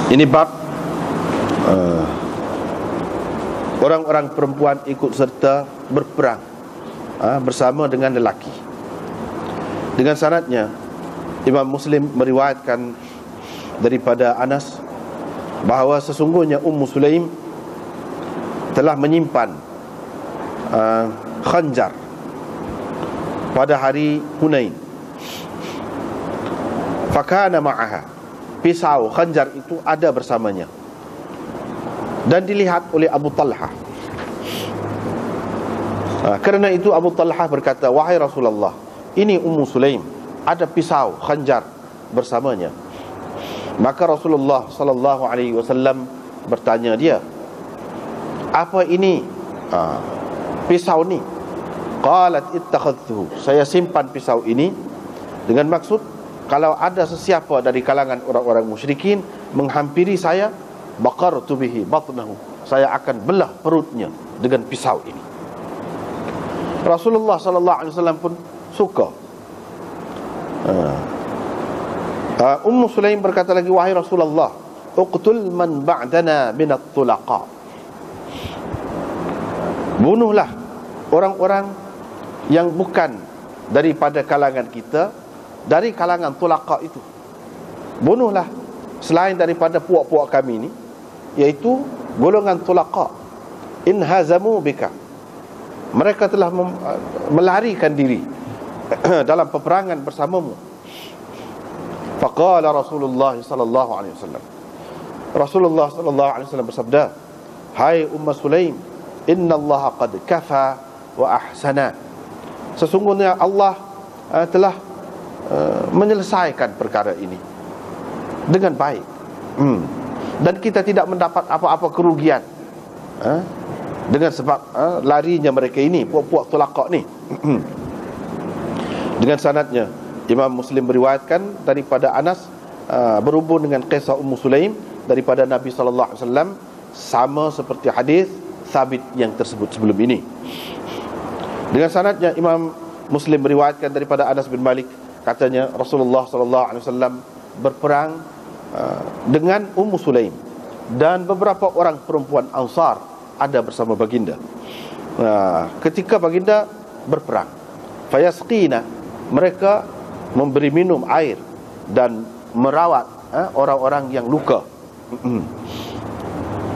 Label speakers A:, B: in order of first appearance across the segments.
A: Ini bab orang-orang perempuan ikut serta berperang bersama dengan lelaki. Dengan sanadnya, Imam Muslim meriwayatkan daripada Anas bahawa sesungguhnya Ummu Sulaim telah menyimpan khanjar pada hari Hunain. Fakana ma'aha, pisau khanjar itu ada bersamanya dan dilihat oleh Abu Talha. Kerana itu Abu Talha berkata, "Wahai Rasulullah, ini Ummu Sulaim, ada pisau khanjar bersamanya." Maka Rasulullah sallallahu alaihi wasallam bertanya dia, "Apa ini pisau ni?" Qalat ittakhadtuhu, saya simpan pisau ini dengan maksud kalau ada sesiapa dari kalangan orang-orang musyrikin menghampiri saya, baqartu bihi batnahu, saya akan belah perutnya dengan pisau ini. Rasulullah sallallahu alaihi wasallam pun suka. Ummu Sulaim berkata lagi, "Wahai Rasulullah, uqtul man ba'dana minat tulaqa." Bunuhlah orang-orang yang bukan daripada kalangan kita, dari kalangan tulaqa itu. Bunuhlah selain daripada puak-puak kami ini, iaitu golongan tulaqa. In hazamu bika, mereka telah melarikan diri dalam peperangan bersamamu. Faqala Rasulullah sallallahu alaihi wasallam, Rasulullah sallallahu alaihi wasallam bersabda, "Hai Ummu Sulaim, innallaha qad kafa wa ahsana." Sesungguhnya Allah telah menyelesaikan perkara ini dengan baik, dan kita tidak mendapat apa-apa kerugian dengan sebab larinya mereka ini, puak-puak tulaqa ni. Dengan sanadnya Imam Muslim beriwayatkan daripada Anas berhubung dengan kisah Ummu Sulaim daripada Nabi sallallahu alaihi wasallam, sama seperti hadis sabit yang tersebut sebelum ini. Dengan sanadnya Imam Muslim beriwayatkan daripada Anas bin Malik, katanya Rasulullah sallallahu alaihi wasallam berperang dengan Ummu Sulaim dan beberapa orang perempuan Ansar ada bersama baginda. Ketika baginda berperang, fayasqina, mereka memberi minum air dan merawat orang-orang yang luka.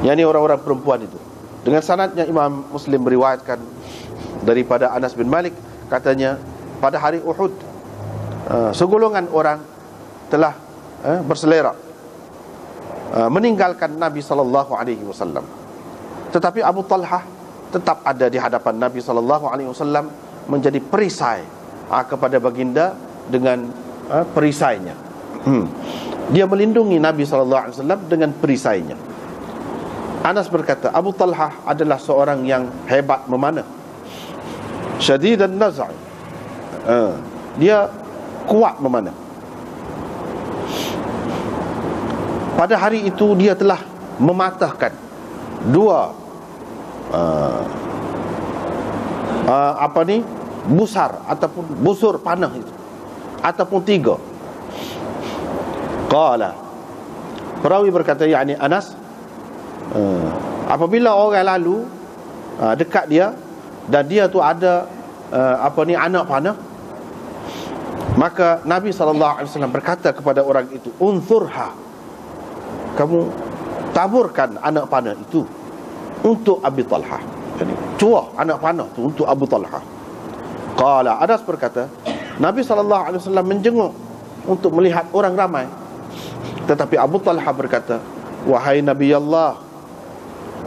A: Yani orang-orang perempuan itu. Dengan sanadnya Imam Muslim beriwayatkan daripada Anas bin Malik, katanya pada hari Uhud segolongan orang telah berselerak meninggalkan Nabi sallallahu alaihi wasallam, tetapi Abu Talha tetap ada di hadapan Nabi sallallahu alaihi wasallam menjadi perisai kepada baginda dengan perisainya. Dia melindungi Nabi sallallahu alaihi wasallam dengan perisainya. Anas berkata, Abu Talha adalah seorang yang hebat memanah, syadidan naz'i, dia kuat memanah. Pada hari itu dia telah mematahkan dua busar ataupun busur panah itu, ataupun tiga. Qala, perawi berkata, yakni Anas, apabila orang lalu dekat dia dan dia tu ada anak panah, maka Nabi sallallahu alaihi wasallam berkata kepada orang itu, unzurha, kamu taburkan anak panah itu untuk Abi Talha. Jadi cuah anak panah itu untuk Abu Talha. Qala, Anas berkata, Nabi sallallahu alaihi wasallam menjenguk untuk melihat orang ramai, tetapi Abu Talha berkata, wahai Nabi Allah,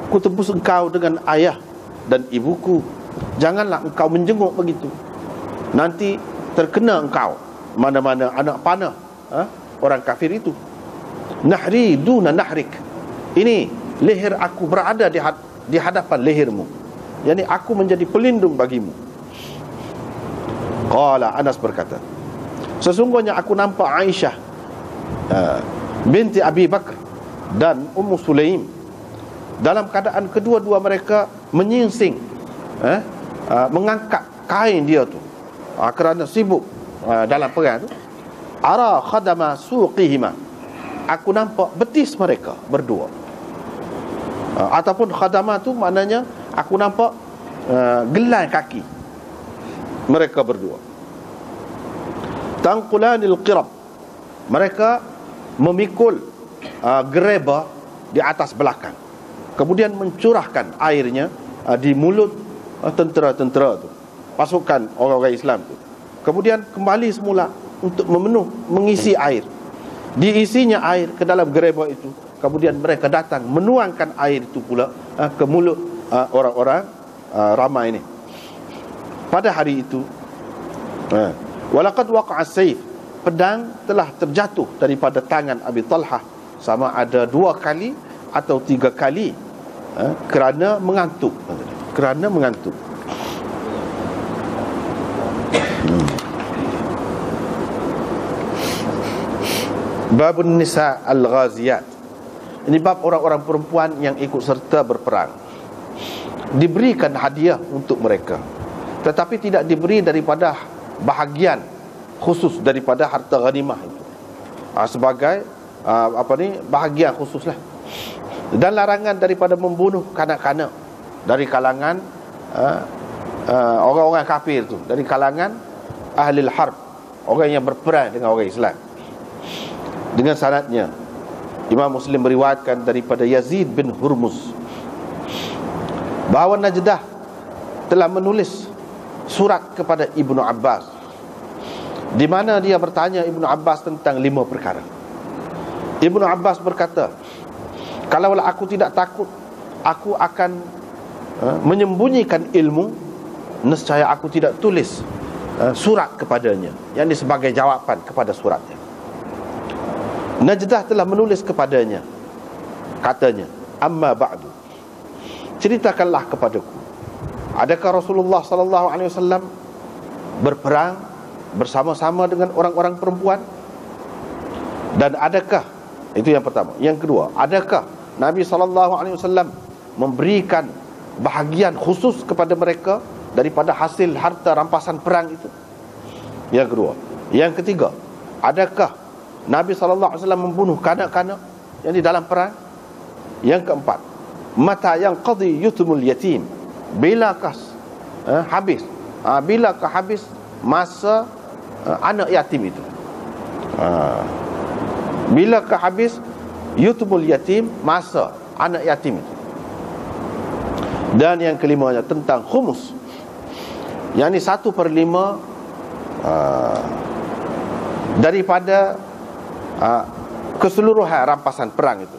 A: aku tebus engkau dengan ayah dan ibuku, janganlah engkau menjenguk begitu, nanti terkena engkau mana-mana anak panah orang kafir itu. Nahri duna nahrik, ini leher aku berada di hadapan lehermu, yani aku menjadi pelindung bagimu. Qala, Anas berkata, sesungguhnya aku nampak Aisyah binti Abi Bakr dan Ummu Sulaim dalam keadaan kedua-dua mereka menyingsing mengangkat kain dia tu kerana sibuk dalam perang tu. Ara khadama suqihima, aku nampak betis mereka berdua. Ataupun khadamah tu maknanya aku nampak gelai kaki mereka berdua. Tanqulanil qirab, mereka memikul gereba di atas belakang, kemudian mencurahkan airnya di mulut tentera-tentera tu, pasukan orang-orang Islam tu. Kemudian kembali semula untuk mengisi air. Diisinya air ke dalam gereba itu. Kemudian mereka datang menuangkan air itu pula ke mulut orang-orang ramai ini. Pada hari itu, walaqad waqa'a as-sayf, pedang telah terjatuh daripada tangan Abi Talhah, sama ada 2 kali atau 3 kali, kerana mengantuk. Kerana mengantuk. Babun nisa al-ghaziyat, ini bab orang-orang perempuan yang ikut serta berperang. Diberikan hadiah untuk mereka, tetapi tidak diberi daripada bahagian khusus daripada harta ghanimah itu, sebagai bahagian khusus lah. Dan larangan daripada membunuh kanak-kanak dari kalangan orang-orang kafir itu, dari kalangan ahli harb, orang yang berperang dengan orang Islam. Dengan sanadnya, Imam Muslim meriwayatkan daripada Yazid bin Hurmuz bahawa Najdah telah menulis surat kepada Ibnu Abbas, di mana dia bertanya Ibnu Abbas tentang 5 perkara. Ibnu Abbas berkata, kalaulah aku tidak takut, aku akan menyembunyikan ilmu, nescaya aku tidak tulis surat kepadanya, yang ini sebagai jawapan kepada suratnya. Najdah telah menulis kepadanya, katanya, amma ba'du, ceritakanlah kepadaku, adakah Rasulullah sallallahu alaihi wasallam berperang bersama-sama dengan orang-orang perempuan? Dan adakah, itu yang pertama. Yang kedua, adakah Nabi sallallahu alaihi wasallam memberikan bahagian khusus kepada mereka daripada hasil harta rampasan perang itu? Yang kedua. Yang ketiga, adakah Nabi SAW membunuh kanak-kanak yang di dalam perang? Yang keempat, mata yang qadi yutumul yatim, bilakah bilakah habis masa anak yatim itu? Bilakah habis yutumul yatim, masa anak yatim itu? Dan yang kelimanya tentang khumus, yang ini 1/5 daripada keseluruhan rampasan perang itu.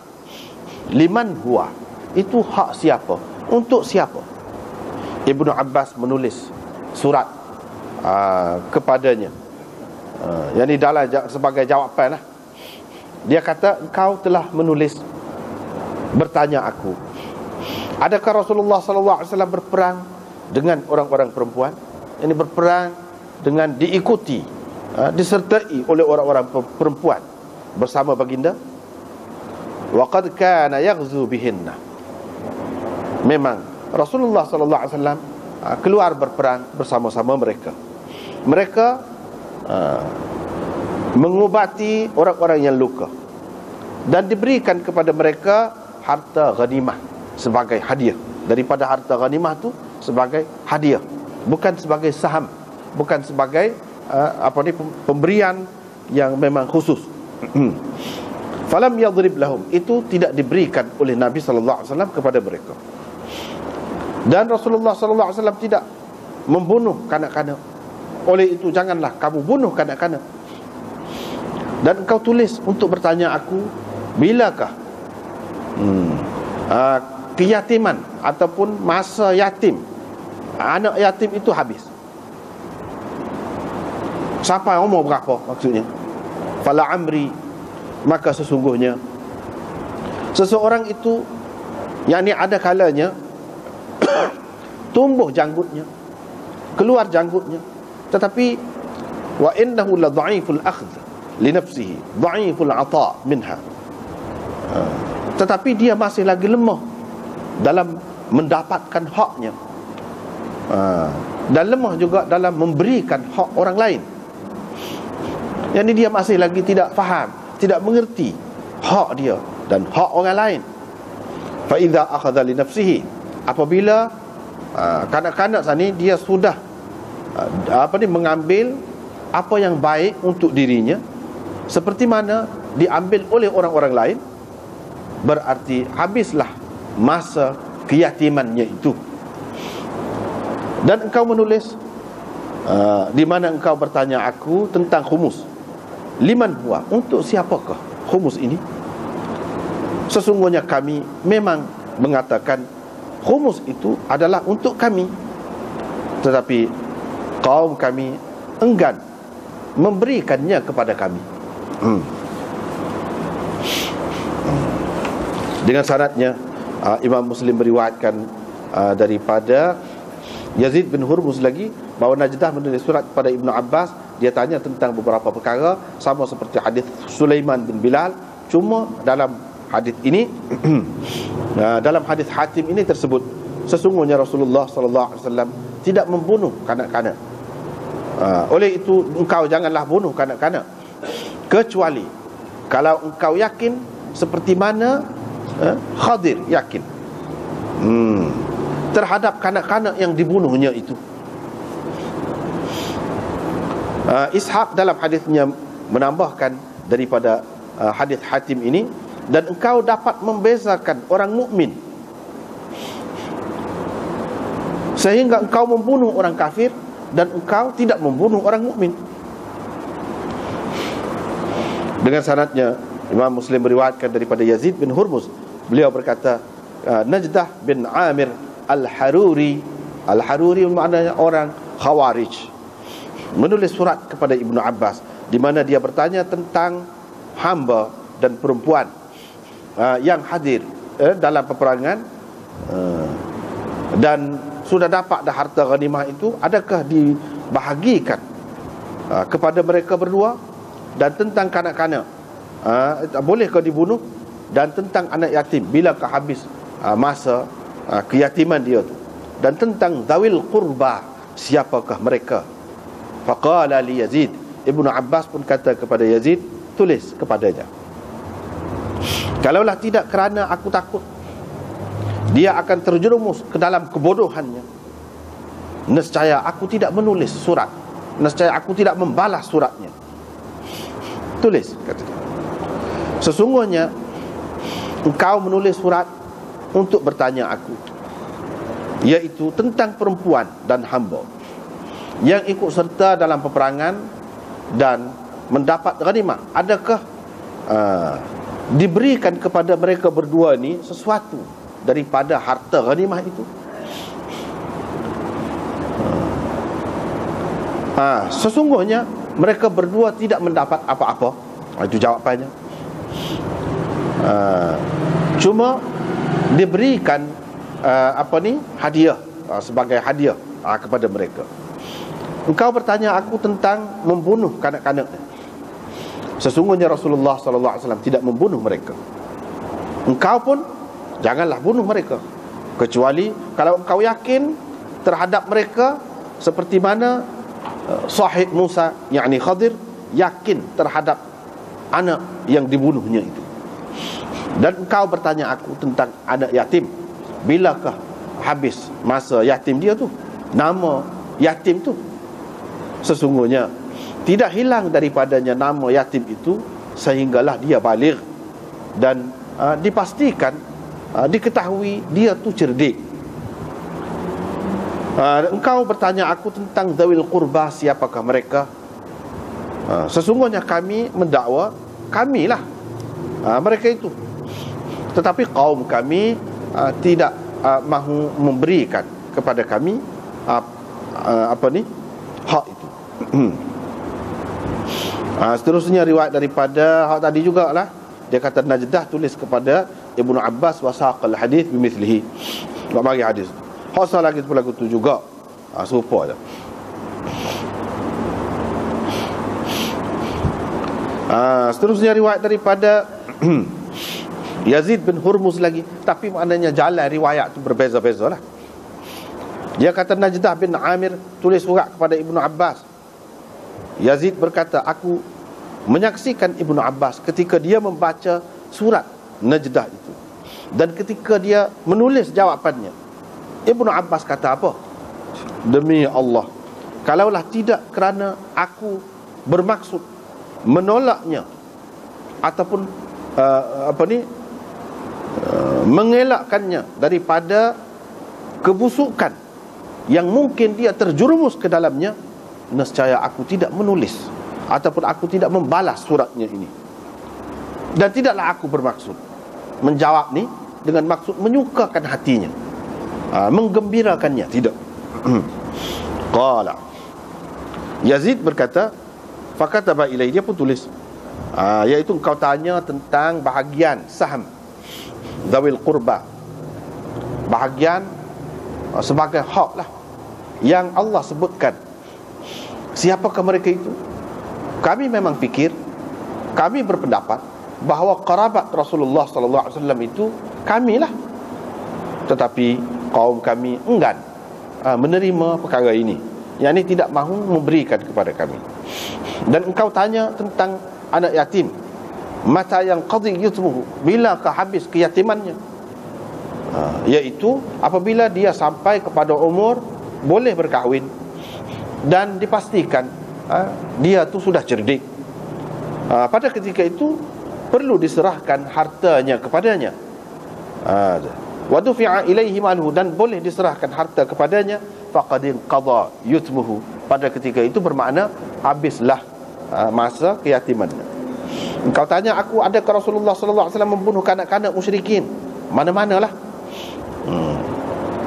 A: Liman huwa, itu hak siapa, untuk siapa? Ibnu Abbas menulis surat kepadanya, yang ini dalam sebagai jawapan lah. Dia kata, engkau telah menulis bertanya aku, adakah Rasulullah SAW berperang dengan orang-orang perempuan? Ini berperang dengan diikuti, disertai oleh orang-orang perempuan bersama baginda. Waqad kana yaghzu bihinna, memang Rasulullah SAW keluar berperang bersama-sama mereka. Mereka mengubati orang-orang yang luka, dan diberikan kepada mereka harta ghanimah sebagai hadiah. Daripada harta ghanimah tu sebagai hadiah, bukan sebagai saham, bukan sebagai pemberian yang memang khusus. Falam yadrib lahum, itu tidak diberikan oleh Nabi sallallahu alaihi wasallam kepada mereka. Dan Rasulullah sallallahu alaihi wasallam tidak membunuh kanak-kanak. Oleh itu janganlah kamu bunuh kanak-kanak. Dan engkau tulis untuk bertanya aku, bilakah keyatiman ataupun masa yatim, anak yatim itu habis. Sampai umur berapa maksudnya? Fala amri, maka sesungguhnya seseorang itu, yakni ada kalanya tumbuh janggutnya, keluar janggutnya, tetapi wa innahu la dha'iful akhdh li nafsihi, dha'iful 'ata' minha, tetapi dia masih lagi lemah dalam mendapatkan haknya, dan lemah juga dalam memberikan hak orang lain. Yang ini dia masih lagi tidak faham, tidak mengerti hak dia dan hak orang lain. Fa idza akhadha li nafsihi, apabila kanak-kanak sana dia sudah mengambil apa yang baik untuk dirinya seperti mana diambil oleh orang-orang lain, berarti habislah masa keyatimannya itu. Dan engkau menulis di mana engkau bertanya aku tentang khumus. Liman huwa, untuk siapakah khumus ini? Sesungguhnya kami memang mengatakan khumus itu adalah untuk kami, tetapi kaum kami enggan memberikannya kepada kami. Dengan syaratnya Imam Muslim beriwayatkan daripada Yazid bin Hurmuz lagi, bahawa Najdah menulis surat kepada Ibnu Abbas. Dia tanya tentang beberapa perkara, sama seperti hadis Sulaiman bin Bilal. Cuma dalam hadis ini dalam hadis Hatim ini tersebut, sesungguhnya Rasulullah SAW tidak membunuh kanak-kanak. Oleh itu engkau janganlah bunuh kanak-kanak, kecuali kalau engkau yakin seperti mana Khadir yakin terhadap kanak-kanak yang dibunuhnya itu. Ishaq dalam hadisnya menambahkan daripada hadis Hatim ini, dan engkau dapat membezakan orang mukmin sehingga engkau membunuh orang kafir dan engkau tidak membunuh orang mukmin. Dengan sanadnya Imam Muslim beriwayatkan daripada Yazid bin Hurmuz, beliau berkata, Najdah bin Amir Al-Haruri, Al-Haruri maknanya orang Khawarij, menulis surat kepada Ibnu Abbas di mana dia bertanya tentang hamba dan perempuan yang hadir dalam peperangan dan sudah dapat dah harta ghanimah itu, adakah dibahagikan kepada mereka berdua, dan tentang kanak-kanak bolehkah dibunuh, dan tentang anak yatim bilakah habis masa keyatiman dia tu, dan tentang zawil qurba, siapakah mereka. Faqala li Yazid, Ibnu Abbas pun kata kepada Yazid, tulis kepadanya, kalaulah tidak kerana aku takut dia akan terjerumus ke dalam kebodohannya, nescaya aku tidak menulis surat, nescaya aku tidak membalas suratnya. Tulis, kata dia, sesungguhnya engkau menulis surat untuk bertanya aku, iaitu tentang perempuan dan hamba yang ikut serta dalam peperangan dan mendapat ghanimah, adakah diberikan kepada mereka berdua ni sesuatu daripada harta ghanimah itu? Sesungguhnya mereka berdua tidak mendapat apa-apa. Itu jawapannya. Cuma diberikan hadiah, sebagai hadiah kepada mereka. Engkau bertanya aku tentang membunuh kanak-kanak. Sesungguhnya Rasulullah SAW tidak membunuh mereka. Engkau pun janganlah bunuh mereka, kecuali kalau engkau yakin terhadap mereka seperti mana sahib Musa, yakni Khadir, yakin terhadap anak yang dibunuhnya itu. Dan engkau bertanya aku tentang anak yatim, bilakah habis masa yatim dia tu, nama yatim tu. Sesungguhnya tidak hilang daripadanya nama yatim itu sehinggalah dia baligh dan dipastikan, diketahui dia tu cerdik. Engkau bertanya aku tentang zawil qurba, siapakah mereka? Sesungguhnya kami mendakwa kamilah mereka itu, tetapi kaum kami tidak mahu memberikan kepada kami hak itu. Seterusnya riwayat daripada hak tadi jugalah. Dia kata Najdah tulis kepada Ibnu Abbas wasaqal hadis bimithlihi, bagi hadis. Hak lagi pula tu juga serupa je. Seterusnya riwayat daripada Yazid bin Hurmuz lagi, tapi maknanya jalan riwayat tu berbeza-beza lah. Dia kata Najdah bin Amir tulis surat kepada Ibnu Abbas. Yazid berkata, aku menyaksikan Ibnu Abbas ketika dia membaca surat Najdah itu. Dan ketika dia menulis jawapannya, Ibnu Abbas kata apa? Demi Allah, kalaulah tidak kerana aku bermaksud menolaknya ataupun mengelakkannya daripada kebusukan yang mungkin dia terjerumus ke dalamnya, nescaya aku tidak menulis ataupun aku tidak membalas suratnya ini. Dan tidaklah aku bermaksud menjawab ni dengan maksud menyukakan hatinya, menggembirakannya, tidak. Qala, Yazid berkata, fakataba ilai, dia pun tulis, iaitu engkau tanya tentang bahagian saham zawil qurba, bahagian sebagai hak lah yang Allah sebutkan. Siapakah mereka itu? Kami memang fikir, kami berpendapat bahawa kerabat Rasulullah sallallahu alaihi wasallam itu kamilah, tetapi kaum kami enggan menerima perkara ini, yakni tidak mahu memberikan kepada kami. Dan engkau tanya tentang anak yatim, mata yang qadhi yutmuhu, bilakah habis keyatimannya? Iaitu apabila dia sampai kepada umur boleh berkahwin dan dipastikan dia tu sudah cerdik, pada ketika itu perlu diserahkan hartanya kepadanya. Wa dufi'a ilaihi maluhu, dan boleh diserahkan harta kepadanya. Faqad qada yutmuhu, pada ketika itu bermakna habislah masa keyatimannya. Engkau tanya aku, adakah Rasulullah sallallahu alaihi wasallam membunuh kanak-kanak musyrikin? Mana-manalah.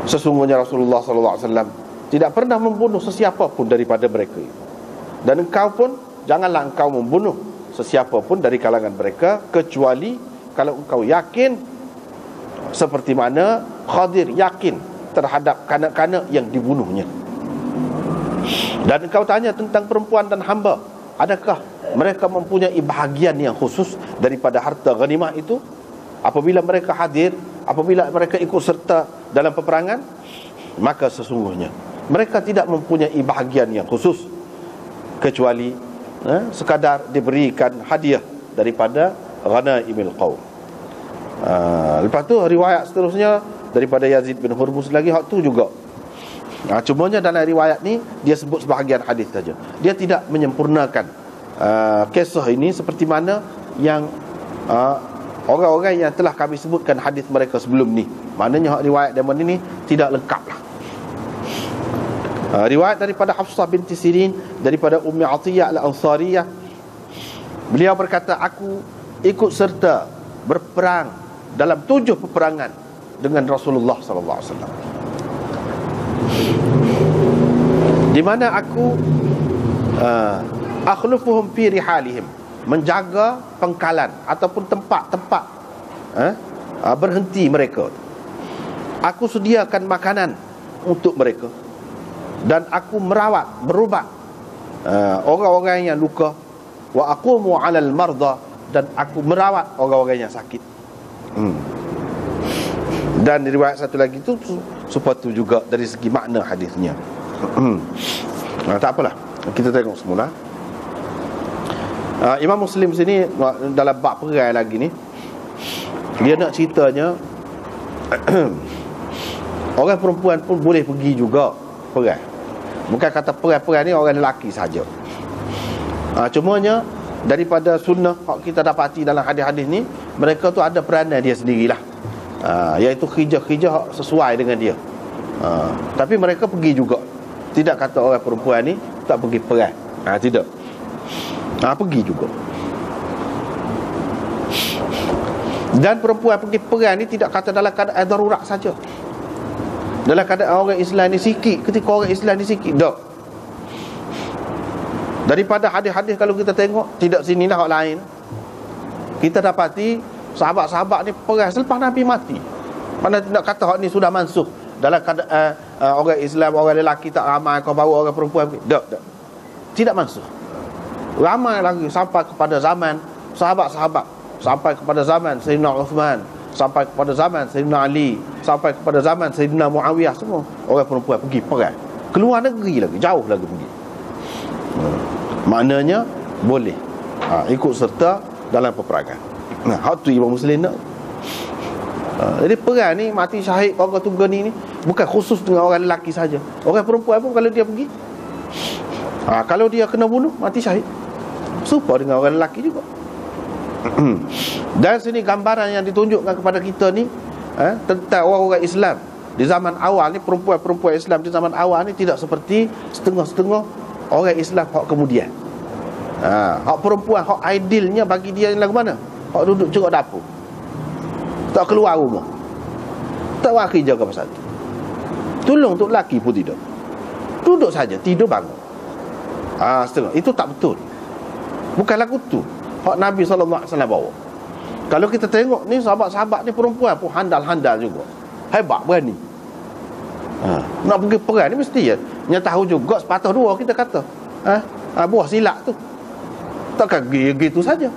A: Sesungguhnya Rasulullah sallallahu alaihi wasallam tidak pernah membunuh sesiapa pun daripada mereka itu. Dan engkau pun janganlah engkau membunuh sesiapa pun dari kalangan mereka, kecuali kalau engkau yakin seperti mana Khadir yakin terhadap kanak-kanak yang dibunuhnya. Dan engkau tanya tentang perempuan dan hamba, adakah mereka mempunyai bahagian yang khusus daripada harta ghanimah itu apabila mereka hadir, apabila mereka ikut serta dalam peperangan? Maka sesungguhnya mereka tidak mempunyai bahagian yang khusus, kecuali sekadar diberikan hadiah daripada ghanaimil qaum. Lepas tu riwayat seterusnya daripada Yazid bin Hurmuz lagi, hak tu juga. Cumanya dalam riwayat ni dia sebut sebahagian hadis saja. Dia tidak menyempurnakan kisah ini seperti mana yang orang-orang yang telah kami sebutkan hadis mereka sebelum ni. Maknanya hak riwayat dari ni tidak lengkap lah. Riwayat daripada Hafsah binti Sirin daripada Ummi Atiyah al-Ansariyah, beliau berkata, aku ikut serta berperang dalam 7 peperangan dengan Rasulullah sallallahu alaihi wasallam, di mana aku akhlufuhum fi rihalihim, menjaga pengkalan ataupun tempat-tempat berhenti mereka. Aku sediakan makanan untuk mereka, dan aku merawat, berubat orang-orang yang luka. Wa aqumu 'alal marda, dan aku merawat orang-orang yang sakit. Dan riwayat satu lagi tu sepatu juga dari segi makna hadisnya. Tak apalah, kita tengok semula. Imam Muslim sini dalam bab perai lagi ni, dia nak ceritanya orang perempuan pun boleh pergi juga perai. Bukan kata perai-perai ni orang lelaki saja. Cumanya daripada sunnah kita dapati dalam hadis-hadis ni, mereka tu ada peranan dia sendirilah, iaitu khijah-khijah sesuai dengan dia. Tapi mereka pergi juga. Tidak kata orang perempuan ni tak pergi perang. Tidak. Pergi juga. Dan perempuan pergi perang ni tidak kata dalam keadaan darurat saja. Dalam keadaan orang Islam ni sikit, ketika orang Islam ni sikit, tak. Daripada hadis-hadis kalau kita tengok, tidak sinilah hak lain, kita dapati sahabat-sahabat ni perang selepas Nabi mati. Mana tidak kata hak ni sudah mansuh. Dalam keadaan orang Islam, orang lelaki tak ramai, kau bawa orang perempuan, tak. Tidak mansuh. Ramai lagi sampai kepada zaman sahabat-sahabat, sampai kepada zaman Sayyidina Uthman, sampai kepada zaman Sayyidina Ali, sampai kepada zaman Sayyidina Muawiyah, semua orang perempuan pergi perang. Keluar negeri lagi, jauh lagi pergi. Maknanya boleh ikut serta dalam peperangan. Nah, hak tu Imam Muslim nak. Jadi perang ni, mati syahid orang tunggal ni bukan khusus dengan orang lelaki saja. Orang perempuan pun kalau dia pergi, kalau dia kena bunuh, mati syahid. Serupa dengan orang lelaki juga. Dan sini gambaran yang ditunjukkan kepada kita ni tentang orang-orang Islam di zaman awal ni, perempuan-perempuan Islam di zaman awal ni tidak seperti setengah-setengah orang Islam hak kemudian. Hak perempuan, hak idealnya bagi dia lagu mana? Hak duduk ceruk dapur, tak keluar rumah, tak buat kerja ke pasal tu. Tolong untuk lelaki pun tidak, duduk saja, tidur bangun. Setengah. Itu tak betul. Bukan lagu tu hak Nabi SAW bawa. Kalau kita tengok ni, sahabat-sahabat ni perempuan pun handal-handal juga, hebat, berani. Nak pergi perang ni mesti nya tahu juga sepatah dua, kita kata buah silap tu. Takkan gitu saja.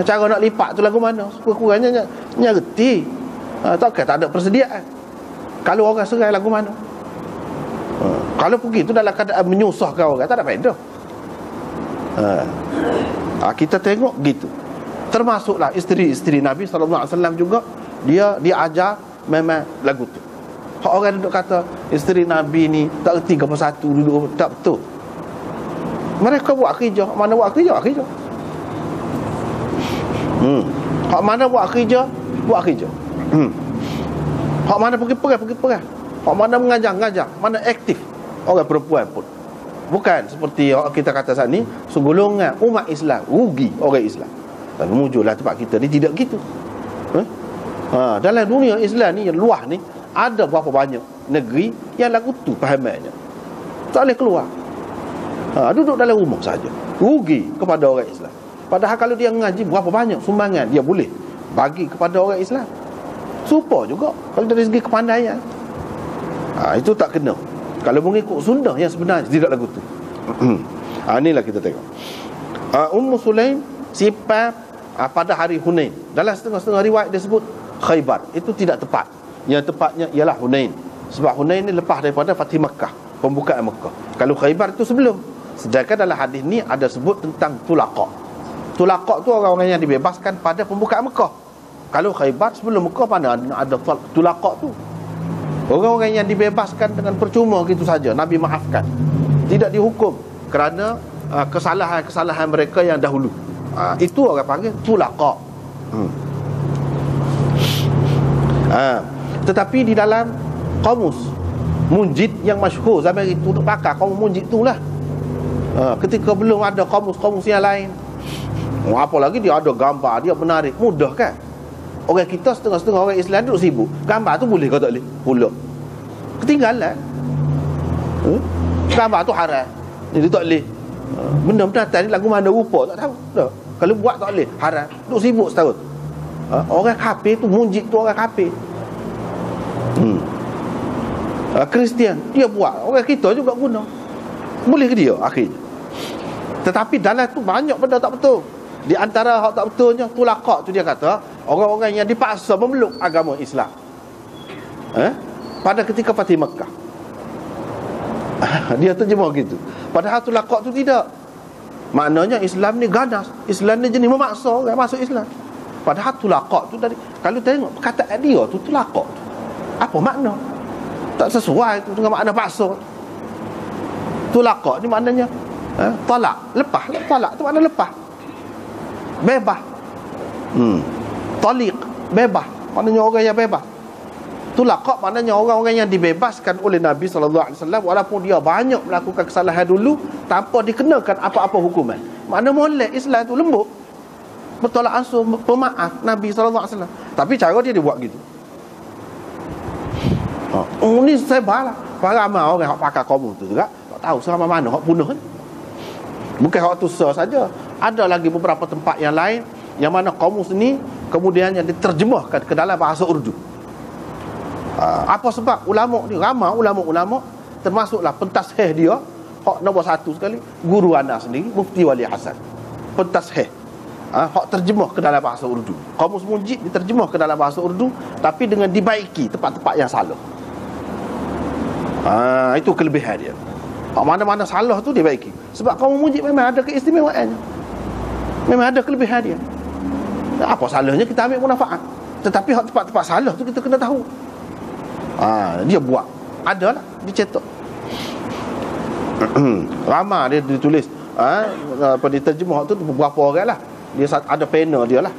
A: Cara nak lipat tu lagu mana, kurang-kurangnya nya reti. Takkan tak ada persediaan. Kalau orang serai lagu mana. Kalau pergi tu dalam keadaan menyusahkan orang, tak ada faedah. Kita tengok gitu. Termasuklah isteri-isteri Nabi SAW juga, dia ajar memang lagu tu. Hak orang duduk kata isteri Nabi ni tak erti ke satu duduk, tak betul. Mereka buat kerja. Mana buat kerja? Buat kerja. Hak mana buat kerja? Buat kerja. Hak mana pergi perang. Hak mana mengajar. Mana aktif orang perempuan pun. Bukan seperti kita kata saat ni, segolongan umat Islam rugi orang Islam. Tapi mujurlah tempat kita ni tidak gitu. Dalam dunia Islam ni yang luas ni, ada berapa banyak negeri yang lagu tu pahamannya. Tak boleh keluar. Duduk dalam rumah saja. Rugi kepada orang Islam. Padahal kalau dia ngaji, berapa banyak sumbangan dia boleh bagi kepada orang Islam. Supa juga kalau dari segi kepandaian. Itu tak kena. Kalau mengikut sunnah yang sebenarnya, tidak lagu tu. Inilah kita tengok. Ummu Sulaim sifat pada hari Hunain. Dalam setengah-setengah riwayat dia sebut Khaybar. Itu tidak tepat. Yang tepatnya ialah Hunain. Sebab Hunain ni lepas daripada Fatih Makkah, pembukaan Makkah. Kalau Khaybar itu sebelum. Sedangkan dalam hadis ni ada sebut tentang Tulaqa. Tulaqa tu orang-orang yang dibebaskan pada pembukaan Makkah. Kalau Khaybar sebelum Makkah, mana ada Tulaqa tu? Orang-orang yang dibebaskan dengan percuma gitu saja, Nabi maafkan, tidak dihukum kerana kesalahan-kesalahan mereka yang dahulu. Itu orang panggil Tulaqa. Tetapi di dalam kamus Munjid yang masyhur zaman itu, untuk pakar kamus Munjid itulah. Ketika belum ada kamus-kamus yang lain, apalagi dia ada gambar, dia menarik, mudah kan? Orang kita setengah-setengah orang Islam duduk sibuk. Gambar tu boleh ke tak boleh? Pula ketinggalan. Gambar tu haram, jadi tak boleh. Benda penatan ni lagu mana rupa tak tahu dah. Kalau buat tak boleh, haram. Duduk sibuk setahun. Orang kafir tu, Munjid tu orang kafir. Kristian dia buat, orang kita juga guna. Boleh ke dia akhirnya? Tetapi dalam tu banyak benda tak betul. Di antara hak tak betulnya, Tulaqa tu dia kata orang-orang yang dipaksa memeluk agama Islam pada ketika Fatih Makkah. Dia terjemah gitu. Padahal Tulaqa tu tidak. Maknanya Islam ni ganas, Islam ni jenis memaksa orang masuk Islam. Padahal Tulaqa tu dari, kalau tengok perkataan dia tu, Tulaqa tu apa makna? Tak sesuai tu dengan makna paksa. Tulaqa ni maknanya talak, lepas. Talak tu makna lepas, bebas. Taliq, bebas, maknanya orang yang bebas. Tulaqa maknanya orang-orang yang dibebaskan oleh Nabi SAW, walaupun dia banyak melakukan kesalahan dulu tanpa dikenakan apa-apa hukuman. Makna molek Islam tu lembut, bertolak ansur, pemaaf Nabi SAW. Tapi cara dia buat gitu. Ni saya balah ramai orang yang pakai kaum tu juga tak tahu selama mana hak bunuh ni. Bukan hak tu saja, ada lagi beberapa tempat yang lain yang mana kamus ni kemudian yang diterjemahkan ke dalam bahasa Urdu. Apa sebab ulama ni, ramai ulama-ulama, termasuklah pentasheh dia, hak nombor satu sekali, guru anda sendiri, Mufti Wali Hasan. Pentasheh, hak terjemah ke dalam bahasa Urdu. Kamus Munjid diterjemah ke dalam bahasa Urdu, tapi dengan dibaiki tempat-tempat yang salah. Itu kelebihan dia. Mana-mana salah tu dibaiki. Sebab kaum Munjid memang ada keistimewaannya, memang ada kelebihan dia. Apa salahnya kita ambil munafaat? Tetapi hak tempat-tempat salah tu kita kena tahu. Dia buat. Adalah dicetak. Ramah dia ditulis. Apa diterjemah tu beberapa orang lah. Dia ada pena dia lah.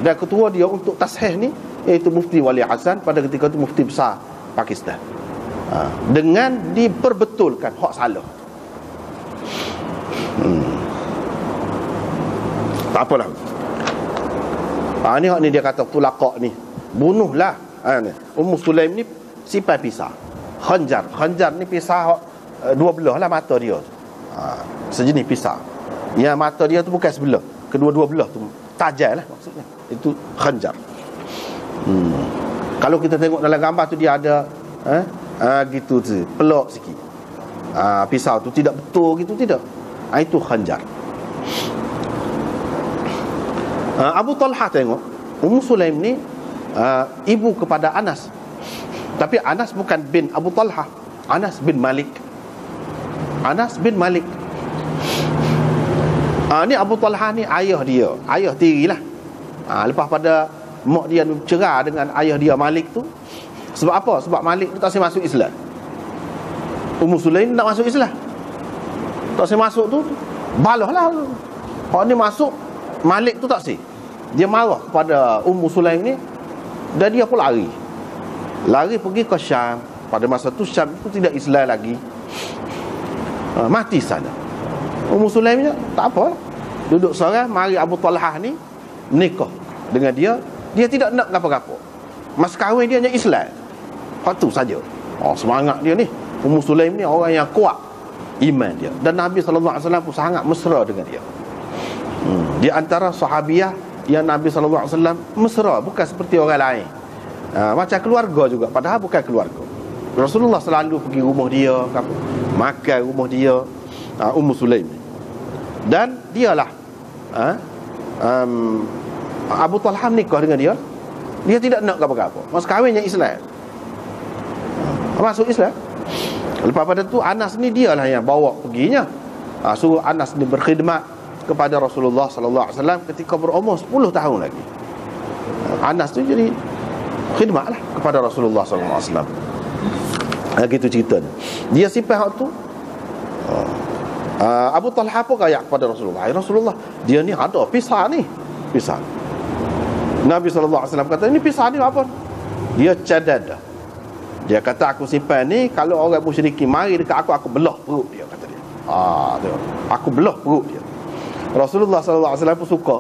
A: Dan ketua dia untuk tasheh ni iaitu Mufti Wali Hasan, pada ketika itu Mufti besar Pakistan. Dengan diperbetulkan hak salah. Tak apalah. Ni hak ni dia kata tulaqah ni. Bunuhlah. Ni. Ummu Sulaim ni simpan pisah. Khanjar ni pisah dua belah lah mata dia. Sejenis pisah. Yang mata dia tu bukan sebelah. Kedua-dua belah tu tajam lah maksudnya. Itu khanjar. Kalau kita tengok dalam gambar tu dia ada gitu tu, pelak sikit. Pisau tu tidak betul gitu, tidak. Itu khanjar. Abu Talha tengok Ummu Sulaim ni ibu kepada Anas. Tapi Anas bukan bin Abu Talha, Anas bin Malik. Anas bin Malik. Ni Abu Talha ni ayah dia, ayah tirilah. Lepas pada mak dia cerai dengan ayah dia Malik tu. Sebab apa? Sebab Malik tu tak sempat masuk Islam. Ummu Sulaim nak masuk Islam. Tak sempat masuk tu, balah lah. Hak ni masuk, Malik tu tak sih. Dia marah kepada Ummu Sulaim ni, dan dia pun lari pergi ke Syam. Pada masa tu Syam itu tidak Islam lagi. Mati sana. Ummu Sulaim ni tak apa, duduk seorang. Mari Abu Talha ni nikah dengan dia. Dia tidak nak apa-apa. Mas kahwin dia hanya Islam. Hak tu saja. Semangat dia ni. Ummu Sulaim ni orang yang kuat iman dia, dan Nabi SAW pun sangat mesra dengan dia. Di antara sahabiah yang Nabi SAW mesra, bukan seperti orang lain. Macam keluarga juga, padahal bukan keluarga. Rasulullah selalu pergi rumah dia, makan rumah dia, Ummu Sulaim. Dan dialah Abu Talha nikah dengan dia. Dia tidak nak apa-apa. Mas kahwinnya Islam. Masuk Islam. Lepas pada tu Anas ni dialah yang bawa perginya. Suruh Anas ni berkhidmat kepada Rasulullah sallallahu alaihi wasallam ketika berumur 10 tahun lagi. Anas tu jadi khidmatlah kepada Rasulullah sallallahu alaihi wasallam. Gitu ceritanya. Dia simpan hak tu. Abu Talha pun kaya kepada Rasulullah. Rasulullah, dia ni ada pisah ni. Pisah. Nabi sallallahu alaihi wasallam kata, "Ini pisah ni apa?" Dia cadad. Dia kata, "Aku simpan ni, kalau orang musyrikin mari dekat aku belah perut dia," kata dia. Tengok. Aku belah perut dia. Rasulullah sallallahu alaihi wasallam pun suka.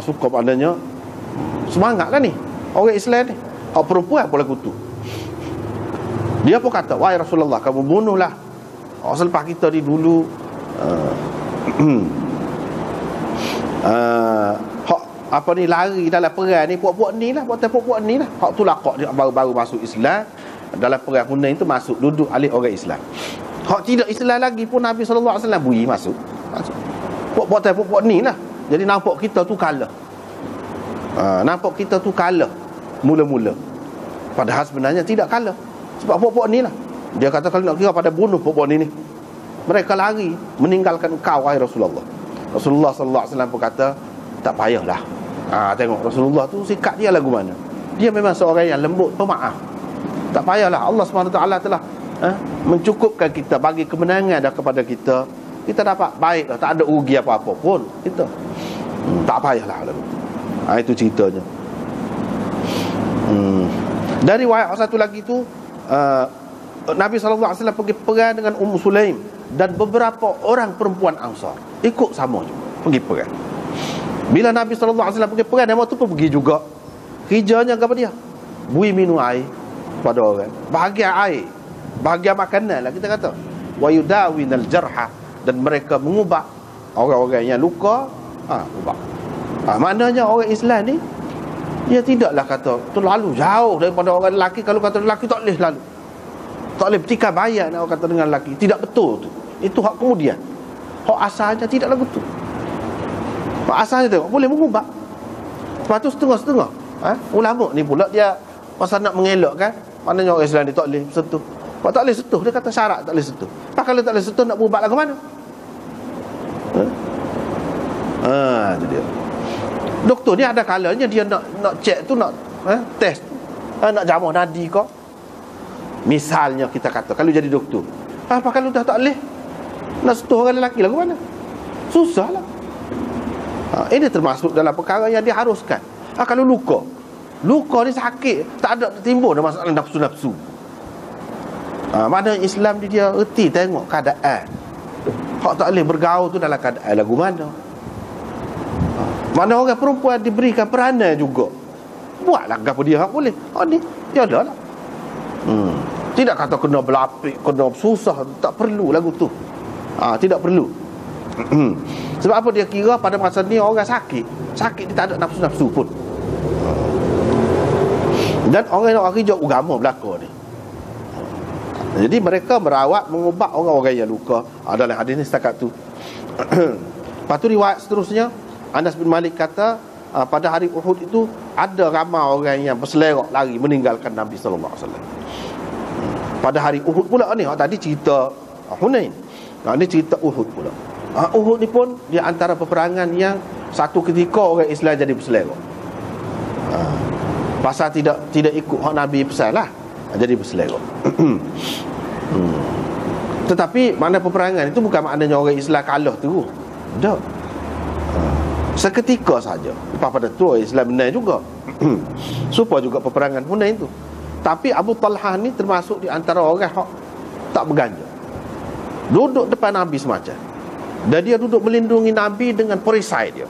A: Suka maknanya semangatlah ni orang Islam ni. Perempuan boleh kutu. Dia pun kata, "Wahai Rasulullah, kamu bunuhlah selepas kita di dulu apa ni lari dalam perang ni, puak-puak ni lah, puak-puak ni lah. Hak tu lakak dia baru masuk Islam. Dalam perang Hunain tu masuk, duduk alih orang Islam. Hak tidak Islam lagi pun Nabi sallallahu alaihi wasallam bui masuk. Puak-puak ni lah. Jadi nampak kita tu kalah. Nampak kita tu kalah mula-mula. Padahal sebenarnya tidak kalah. Sebab puak-puak ni lah. Dia kata kalau nak kira pada bunuh puak-puak ni. Mereka lari meninggalkan engkau wahai Rasulullah. Rasulullah sallallahu alaihi wasallam pun kata, tak payahlah. Tengok Rasulullah tu sikap dia lagu mana. Dia memang seorang yang lembut, pemaaf. Tak payahlah. Allah SWT telah mencukupkan kita, bagi kemenangan dah kepada kita. Kita dapat baik dah, tak ada rugi apa-apa pun kita. Tak payahlah. Itu ceritanya. Dari riwayat satu lagi tu, Nabi SAW pergi perang dengan Ummu Sulaim dan beberapa orang perempuan Ansar ikut sama juga pergi perang. Bila Nabi SAW pergi perang, dia tu pun pergi juga. Kerjanya apa dia? Bui minum air pada orang. Bahagian air, bahagian makanan lah kita kata. Wa yudawinal jarha, dan mereka mengubat orang-orang yang luka. Ubat. Maknanya orang Islam ni dia tidaklah kata terlalu jauh daripada orang lelaki. Kalau kata lelaki tak boleh lalu, tak boleh bertikai bayar nak kata dengan lelaki. Tidak betul tu. Itu hak kemudian. Hak asalnya tidaklah betul. Hak asalnya tengok boleh mengubah. Lepas tu setengah-setengah ulama ni pula dia pasal nak mengelakkan, maknanya orang Islam ni tak boleh sentuh. Kalau tak boleh sentuh, dia kata syarat tak boleh sentuh. Pak kalau tak boleh sentuh, nak berubat lagu mana? Itu dia. Doktor ni ada kalanya dia nak check tu, nak test tu, nak jamah nadi kau. Misalnya kita kata kalau jadi doktor, apa kalau dah tak boleh nak sentuh orang lelaki lagu mana? Susah lah. Ini termasuk dalam perkara yang diharuskan. Kalau luka ni sakit, tak ada timbul dah masalah nafsu-nafsu. Mana Islam dia erti tengok keadaan. Hak tak boleh bergaul tu dalam keadaan lagu mana. Mana orang perempuan diberikan peranan juga. Buatlah apa dia hak boleh. Ni tiada lah. Tidak kata kena berlapik, kena susah, tak perlu lagu tu. Tidak perlu. Sebab apa dia kira pada masa ni orang sakit dia tak ada nafsu-nafsu pun. Dan orang kerja agama belaka ni. Jadi mereka merawat, mengubat orang-orang yang luka. Dalam hadis ni setakat tu. Lepas tu riwayat seterusnya, Anas bin Malik kata, pada hari Uhud itu ada ramai orang yang berselerak lari meninggalkan Nabi sallallahu alaihi wasallam. Pada hari Uhud pula ni, tadi cerita Hunain. Ni cerita Uhud pula. Uhud ni pun di antara peperangan yang satu ketika orang Islam jadi berselerak. Pasal tidak ikut hak Nabi pesan lah, jadi berselerak. Tetapi mana peperangan itu bukan maknanya orang Islam kalah tu. Tak. Seketika saja. Lepas pada tu orang Islam menang juga. Supaya juga peperangan Hunain tu. Tapi Abu Talhah ni termasuk di antara orang yang tak berganja. Duduk depan Nabi semacam. Dan dia duduk melindungi Nabi dengan perisai dia.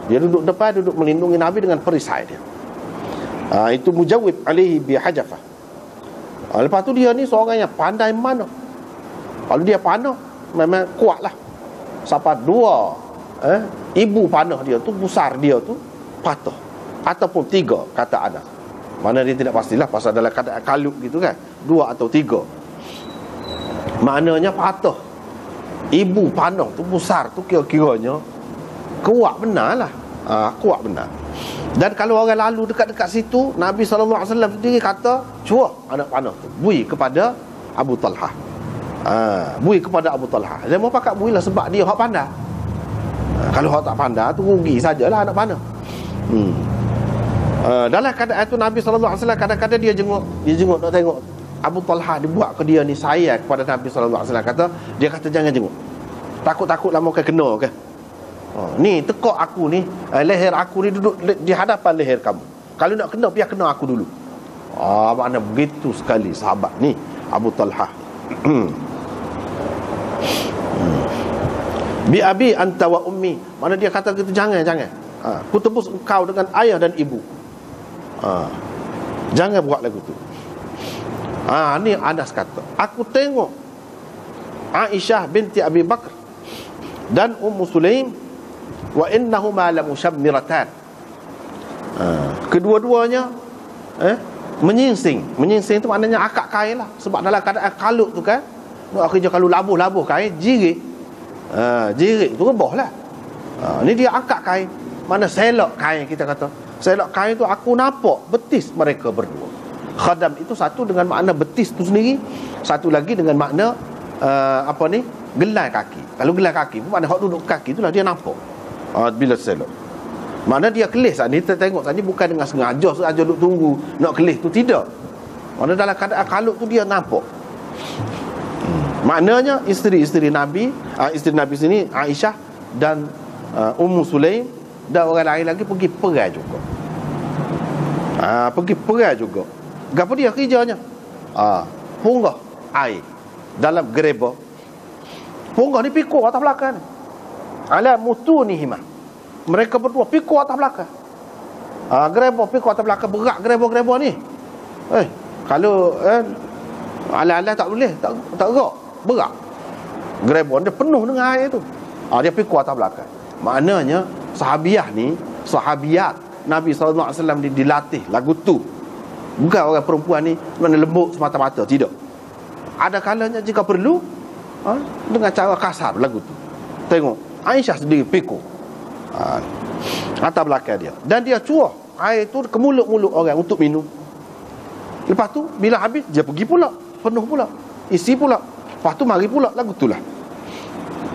A: Dia duduk depan, duduk melindungi Nabi dengan perisai dia. Itu Mujawib alaihi bihajafah. Lepas tu dia ni seorang yang pandai mana. Kalau dia panah, memang kuat lah. Sampai dua ibu panah dia tu, besar dia tu patah. Ataupun tiga, kata Anas. Mana dia tidak pastilah, pasal dalam keadaan kalut gitu kan, 2 atau 3. Maknanya patah. Ibu panah tu besar tu, kira-kiranya kuat benar lah. Kuat benar. Dan kalau orang lalu dekat-dekat situ, Nabi SAW sendiri kata, cuak anak panah tu, bui kepada Abu Talhah. Bui kepada Abu Talhah. Dia mau pakat bui lah sebab dia hak pandai. Kalau hak tak pandai tu rugi sajalah anak panah. Dalam keadaan itu Nabi SAW kadang-kadang dia jenguk nak tengok Abu Talhah dibuat ke dia ni sayang kepada Nabi SAW. Dia kata jangan jenguk, takut-takut lama akan kena ke. Ni tekuk aku ni, leher aku ni duduk di hadapan leher kamu. Kalau nak kena, biar kena aku dulu. Makna begitu sekali sahabat ni Abu Talhah. Bi abi anta wa ummi. Mana dia kata gitu, jangan. Ku tebus engkau dengan ayah dan ibu. Jangan buat lagu tu. Ni Anas kata, aku tengok Aisyah binti Abi Bakar dan Ummu Sulaim wa innahuma la mushammiratan. Kedua-duanya menyingsing tu maknanya akak kain lah. Sebab dalam keadaan kalut tu kan, nak kerja kalau labuh kain, jirik tu rebah lah. Ni dia akak kain. Mana selok kain, kita kata selok kain tu aku nampak betis mereka berdua. Khadam itu satu dengan makna betis tu sendiri, satu lagi dengan makna gelai kaki. Kalau gelai kaki pun makna hak duduk kaki itulah dia nampak. Bila selok, mana dia kelih saat ni, kita tengok saat ni bukan dengan sengaja duduk tunggu nak kelih tu, tidak. Mana dalam keadaan kalut tu dia nampak. Maknanya isteri-isteri Nabi, isteri Nabi sini Aisyah dan Ummu Sulaim dan orang lain lagi pergi perang juga. Pergi perang juga. Gapo dia kerjanya? Punggah air dalam gereba. Punggah ni pikul atas belakang. Ala mutunihima. Mereka berdua pikul atas belakang. Gereba pikul atas belakang, berat gereba-gereba ni. Kalau ala-ala tak boleh, tak gerak, berat. Gereba dia penuh dengan air tu. Dia pikul atas belakang. Maknanya sahabiat Nabi SAW dilatih lagu tu. Bukan orang perempuan ni mana lembut semata-mata, tidak. Ada kalanya jika perlu dengan cara kasar lagu tu. Tengok Aisyah sendiri pikul atas belakang dia, dan dia cuah air tu ke mulut-mulut orang untuk minum. Lepas tu bila habis dia pergi pula, penuh pula, isi pula. Lepas tu mari pula lagu tu lah.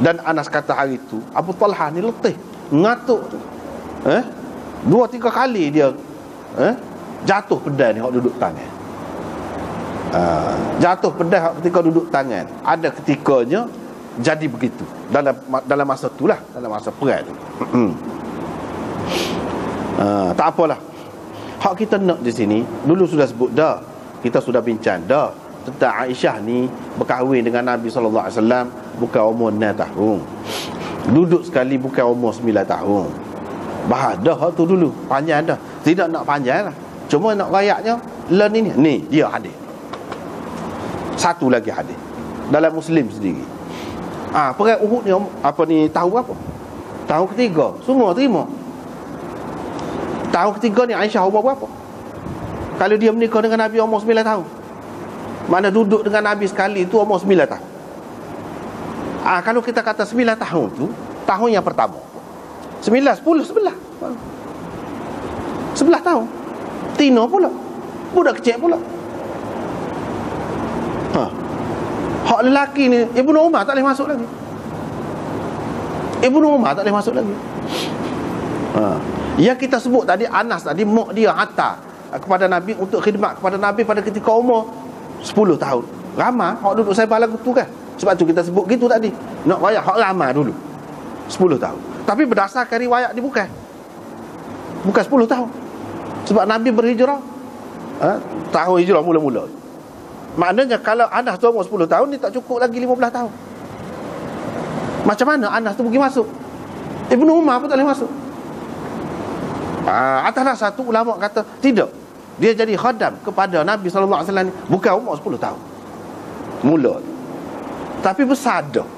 A: Dan Anas kata hari tu Abu Talhah ni letih, ngatuk tu. 2-3 kali dia jatuh pedang ni hak duduk tangan. Jatuh pedang hak ketika duduk tangan. Ada ketikanya jadi begitu dalam masa itulah, dalam masa perang tu. Tak apalah. Hak kita nak di sini, dulu sudah sebut dah, kita sudah bincang dah tentang Aisyah ni berkahwin dengan Nabi sallallahu alaihi wasallam bukan umur 6 tahun. Duduk sekali bukan umur 9 tahun. Bahas dah hak tu dulu, panjang dah. Tidak nak panjang lah. Cuma nak rayaknya learn ini. Ni dia hadis. Satu lagi hadis dalam Muslim sendiri. Perang Uhud ni tahu apa? Tahun ketiga, semua terima. Tahun ketiga ni Aisyah umur berapa? Kalau dia menikah dengan Nabi umur 9 tahun. Mana duduk dengan Nabi sekali itu umur 9 tahun. Kalau kita kata 9 tahun tu, tahun yang pertama. 9, 10, 11. 11 tahun. Tino pula. Budak kecil pula. Hak lelaki ni, Ibnu Umar tak boleh masuk lagi. Ibnu Umar tak boleh masuk lagi. Yang kita sebut tadi, Anas tadi, mak dia hantar kepada Nabi untuk khidmat kepada Nabi pada ketika umur 10 tahun. Ramai hak duduk saya lagu tu kan. Sebab tu kita sebut gitu tadi. Nak rakyat hak ramai dulu 10 tahun. Tapi berdasarkan riwayat ni bukan 10 tahun. Sebab Nabi berhijrah tahun hijrah mula-mula. Maknanya kalau Anas tu umur 10 tahun, ni tak cukup lagi 15 tahun. Macam mana Anas tu pergi masuk? Ibnu Umar pun tak boleh masuk. Atas satu ulama kata tidak, dia jadi khadam kepada Nabi sallallahu alaihi wasallam bukan umur 10 tahun mula, tapi besar dah.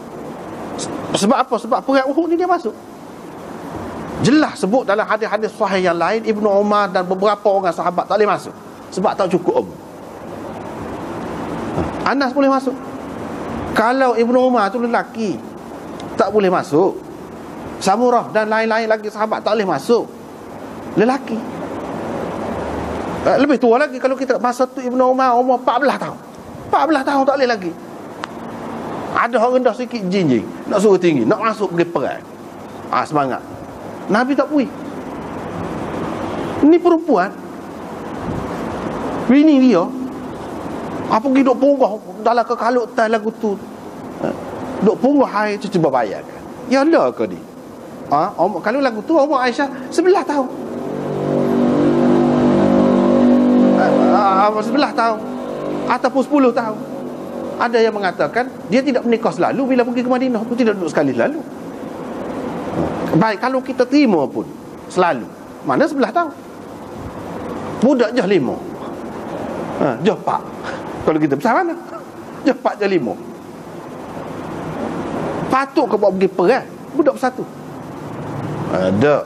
A: Sebab apa? Sebab perang Uhud ni dia masuk. Jelas sebut dalam hadis-hadis sahih yang lain, Ibnu Umar dan beberapa orang sahabat tak boleh masuk sebab tak cukup umur. Anas boleh masuk. Kalau Ibnu Umar tu lelaki, tak boleh masuk. Samurah dan lain-lain lagi sahabat tak boleh masuk, lelaki. Lebih tua lagi kalau kita masa tu Ibnu Umar umur 14 tahun. 14 tahun tak boleh lagi. Ada orang rendah sikit jinjing, nak suruh tinggi, nak masuk pergi perang. Semangat. Nabi tak pergi. Ni perempuan, bini dia pergi duk punggah dalam kekalut tas lagu tu. Duk punggah hai tu, cuba bayangkan. Ya Allah ke ni? Kalau lagu tu umur Aisyah 11 tahun. 11 tahun ataupun 10 tahun. Ada yang mengatakan dia tidak menikah selalu, bila pergi ke Madinah tu tidak duduk sekali selalu. Baik, kalau kita terima pun selalu, mana 11 tahun? Budak je 5. Je 4. Kalau kita besar mana? Je 4 je 5. Patut ke buat pergi perang budak bersatu? Ada.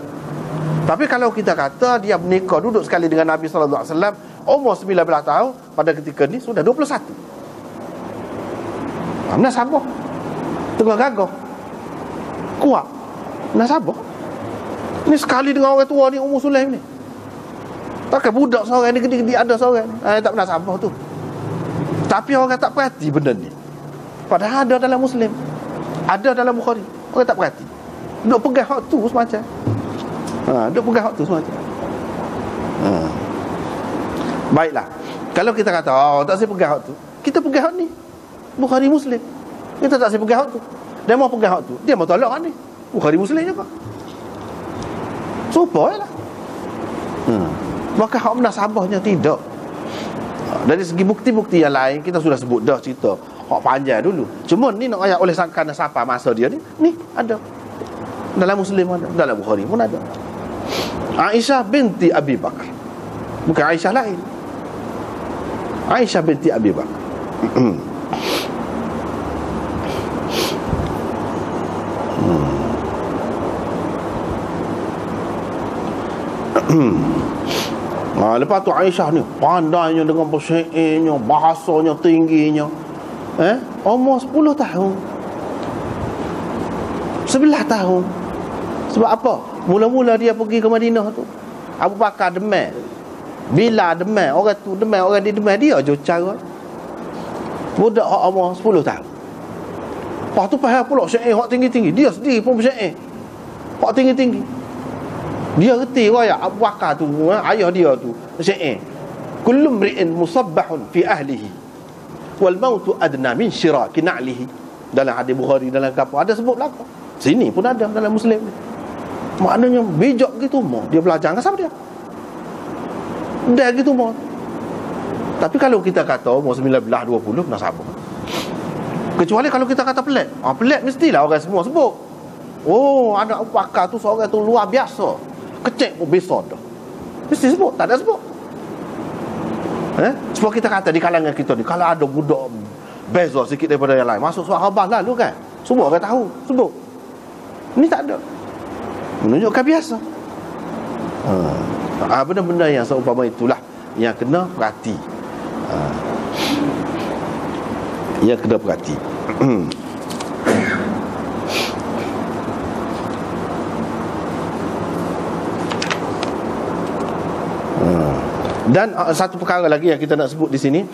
A: Tapi kalau kita kata dia menikah duduk sekali dengan Nabi sallallahu alaihi wasallam umur 19 tahun, pada ketika ni sudah 21. Mana sabar? Tengah gagah. Kuat. Mana sabar? Ni sekali dengan orang tua ni, umur Sulaim ni. Takkan budak seorang ni gede-gede ada seorang ni. Tak pernah sabar tu. Tapi orang tak perhati benda ni. Padahal ada dalam Muslim, ada dalam Bukhari. Orang tak perhati. Duk pegang hak tu semacam. Duk pegang hak tu semacam. Baiklah. Kalau kita kata tak saya pegang hak tu, kita pegang hak ni. Bukhari Muslim. Kita tak saya pegang hak tu. Dia mau pegang hak tu, dia mau tolak hak ni. Bukhari Muslim juga. Supaya lah. Maka hak menasabahnya tidak. Dari segi bukti-bukti yang lain kita sudah sebut dah cerita hak panjang dulu. Cuma ni nak ayat oleh sangkana siapa masa dia ni ada. Dalam Muslim ada, dalam Bukhari pun ada. Aisyah binti Abi Bakar. Bukan Aisyah lain. Aisyah binti Abi Bakar. Lepas tu Aisyah ni pandainya dengan bersyairnya, bahasanya tingginya. Umur 10 tahun, 11 tahun. Sebab apa? Mula-mula dia pergi ke Madinah tu, Abu Bakar demam, Bila demam, orang tu demam, orang dia demam, dia je cara. Budak umur 10 tahun. Lepas tu faham pula syair hak tinggi-tinggi. Dia sendiri pun bersyair hak tinggi-tinggi. Dia reti riwayat Abu Bakar tu, ayah dia tu, Syekh, kullu mri'in musabbahun fi ahlihi wal mautu adna min syiraki na'lihi. Dalam hadis Bukhari, dalam kapal ada sebut lagu. Sini pun ada dalam Muslim. Maknanya bijak gitu mau. Dia belajar dengan siapa dia? Dia gitu mau. Tapi kalau kita kata umur 19, 20 nak sabar. Kecuali kalau kita kata pelik. Pelik mestilah orang semua sebut. Oh, anak Abu Bakar tu seorang tu luar biasa. Kecil pun besar dah. Mesti sebut, tak ada sebut. Sebab kita kata di kalangan kita ni, kalau ada budak beza sikit daripada yang lain, masuk sahabat lalu kan, semua orang tahu, sebut. Ni tak ada. Menunjukkan biasa. Benda-benda yang seumpama itulah yang kena perhati. Yang kena perhati. Dan satu perkara lagi yang kita nak sebut di sini,